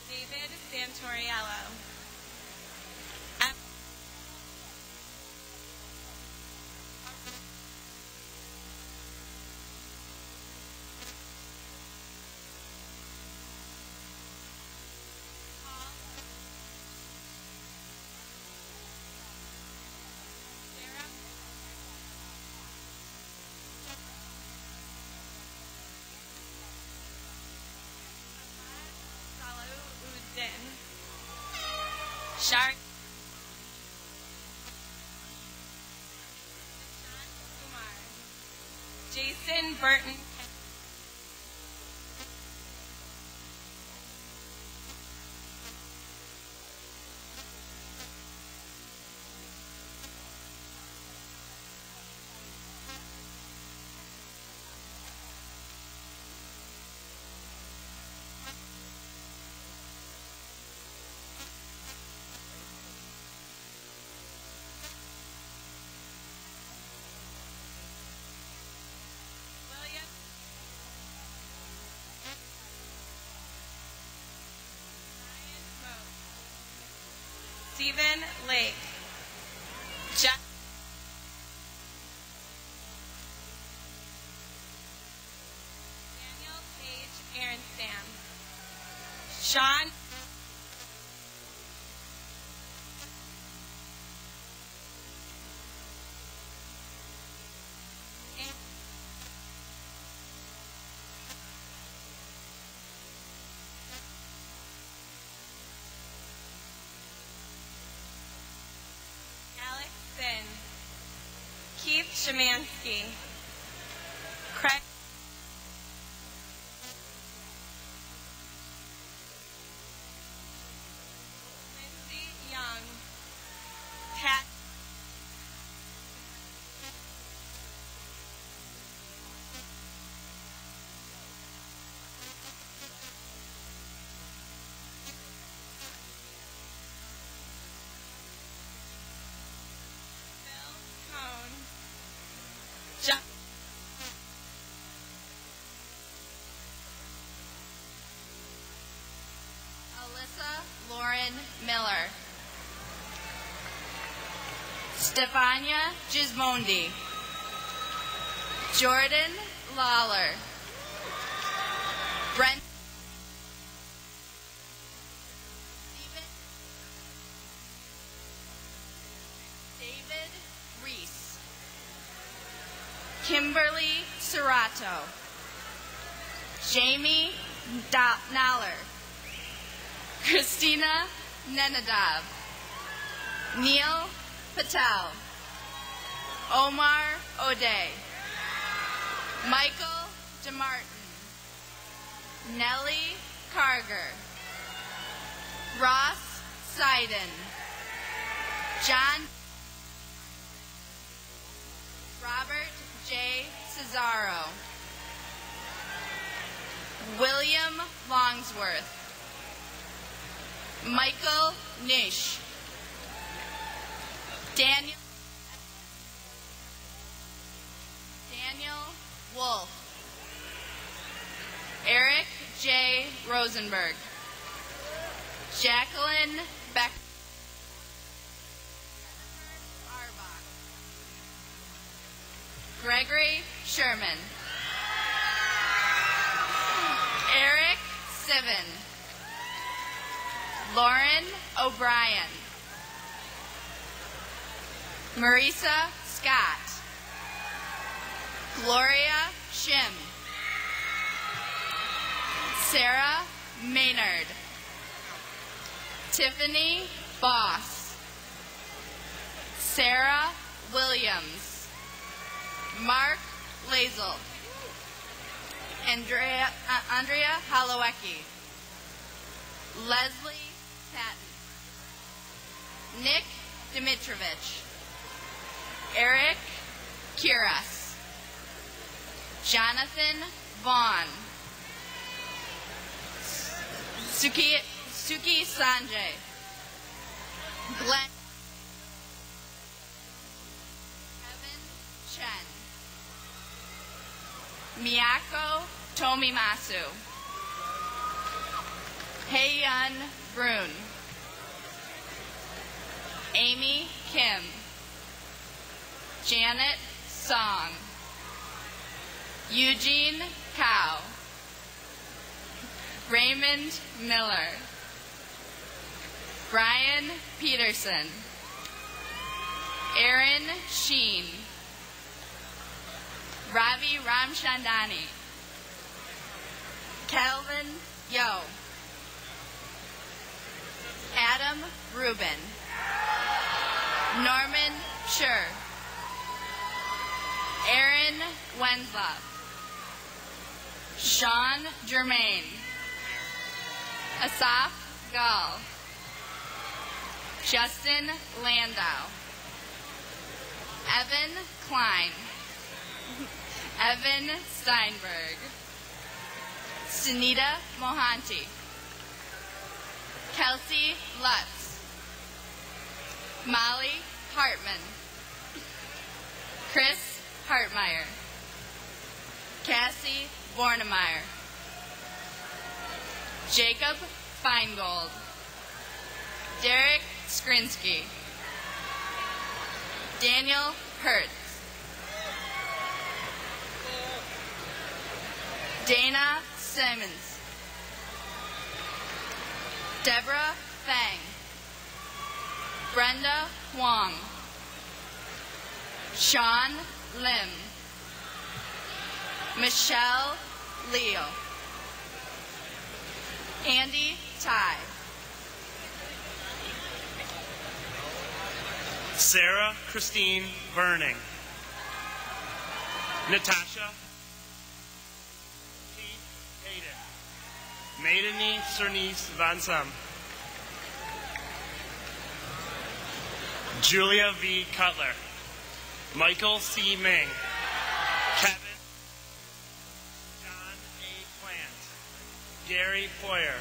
David Santoriello. Shark. Kumar. Jason Burton. Stephen Lake. Jeff. Daniel Page Aronstam. Sean. Keith Shemansky. Craig. Lindsay Young. Pat. Alyssa Lauren Miller. Stefania Gismondi. Jordan Lawler. Brent. David Reese. Kimberly Serrato. Jamie Naller. Christina Nenadab. Neil Patel. Omar O'Day. Michael DeMartin. Nellie Carger. Ross Seiden. John. Robert J. Cesaro. William Longsworth. Michael Nish. Daniel Wolf. Eric J. Rosenberg. Jacqueline Beck. Gregory Sherman. Eric Sivan. Lauren O'Brien. Marisa Scott. Gloria Shim. Sarah Maynard. Tiffany Boss. Sarah Williams. Mark Lazel. Andrea Holowecki. Leslie Patton. Nick Dimitrovich. Eric Kiras. Jonathan Vaughn. Suki Sanjay. Glenn. Kevin Chen. Miyako Tomimasu. Heiyun Brun. Amy Kim. Janet Song. Eugene Cow. Raymond Miller. Brian Peterson. Aaron Sheen. Ravi Ramchandani. Calvin Yo. Adam Rubin. Norman Schur. Aaron Wenslow. Sean Germain. Asaf Gall. Justin Landau. Evan Klein. Evan Steinberg. Sunita Mohanty. Kelsey Lutz. Molly Hartman. Chris Hartmeyer. Cassie Bornemeyer. Jacob Feingold. Derek Skrinsky. Daniel Hertz. Dana Simmons. Deborah Fang. Brenda Huang. Sean Lim. Michelle Leo. Andy Tai. Sarah Christine Verning. Natasha Keith Hayden. Maideni Cernice Vansam. Julia V. Cutler. Michael C. Ming. Kevin John A. Plant. Gary Poyer.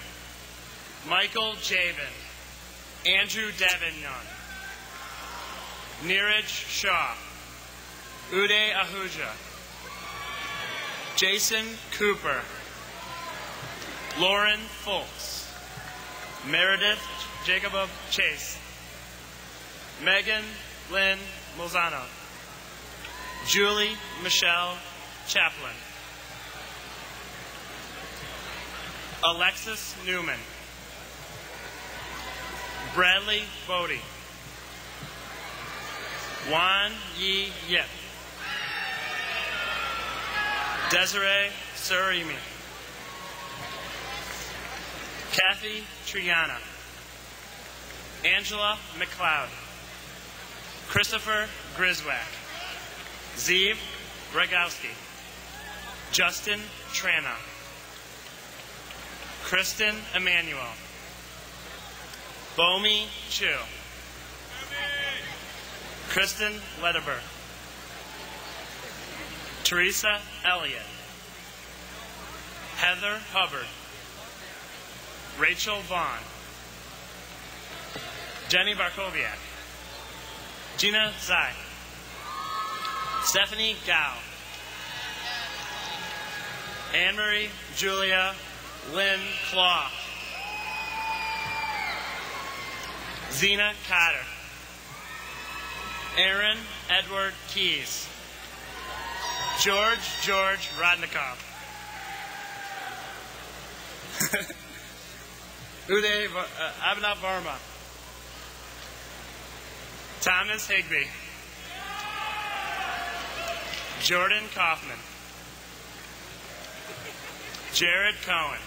Michael Javen. Andrew Devignon. Neeraj Shah. Uday Ahuja. Jason Cooper. Lauren Folks. Meredith Jacob Chase. Megan Lynn Lozano. Julie Michelle Chaplin. Alexis Newman. Bradley Bodie. Juan Yi Yip. Desiree Surimi. Kathy Triana. Angela McLeod. Christopher Griswack. Zeev Rogowski. Justin Trana. Kristen Emmanuel. Bomi Chu. Kristen Lederberg. Teresa Elliott. Heather Hubbard. Rachel Vaughn. Jenny Barkowiak, Gina Zai, Stephanie Gao, Anne-Marie Julia Lynn Claw, Zena Cotter, Aaron Edward Keys, George Rodnikov, Uday Abhinav Varma, Thomas Higby, Jordan Kaufman, Jared Cohen,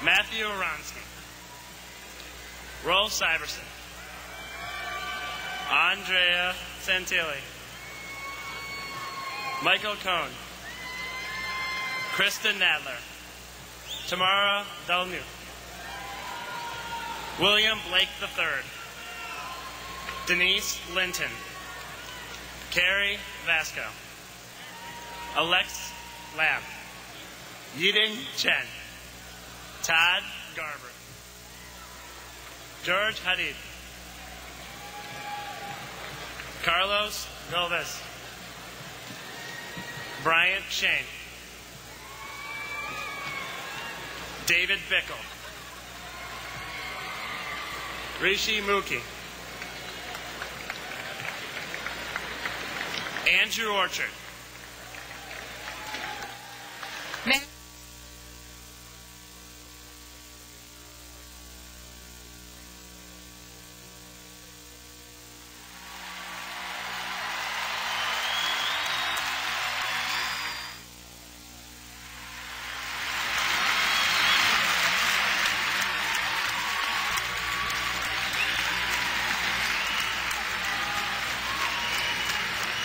Matthew Oronsky, Rolf Syverson, Andrea Santilli, Michael Cohn, Kristen Nadler, Tamara Dalnu, William Blake III, Denise Linton, Carrie Vasco, Alex Lamb, Yiding Chen, Todd Garber, George Hadid, Carlos Galvez, Bryant Shane, David Bickle, Rishi Mookie, Andrew Orchard,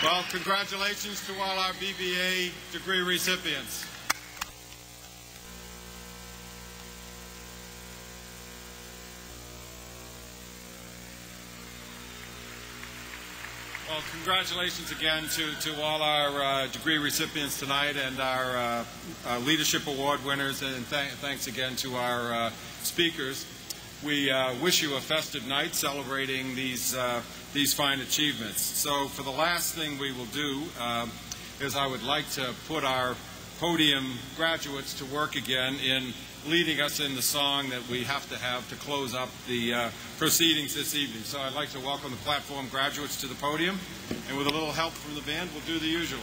Well, congratulations to all our BBA degree recipients. Well, congratulations again to all our degree recipients tonight and our Leadership Award winners, and thanks again to our speakers. We wish you a festive night celebrating these fine achievements. So for the last thing we will do is I would like to put our podium graduates to work again in leading us in the song that we have to close up the proceedings this evening. So I'd like to welcome the platform graduates to the podium, and with a little help from the band, we'll do the usual.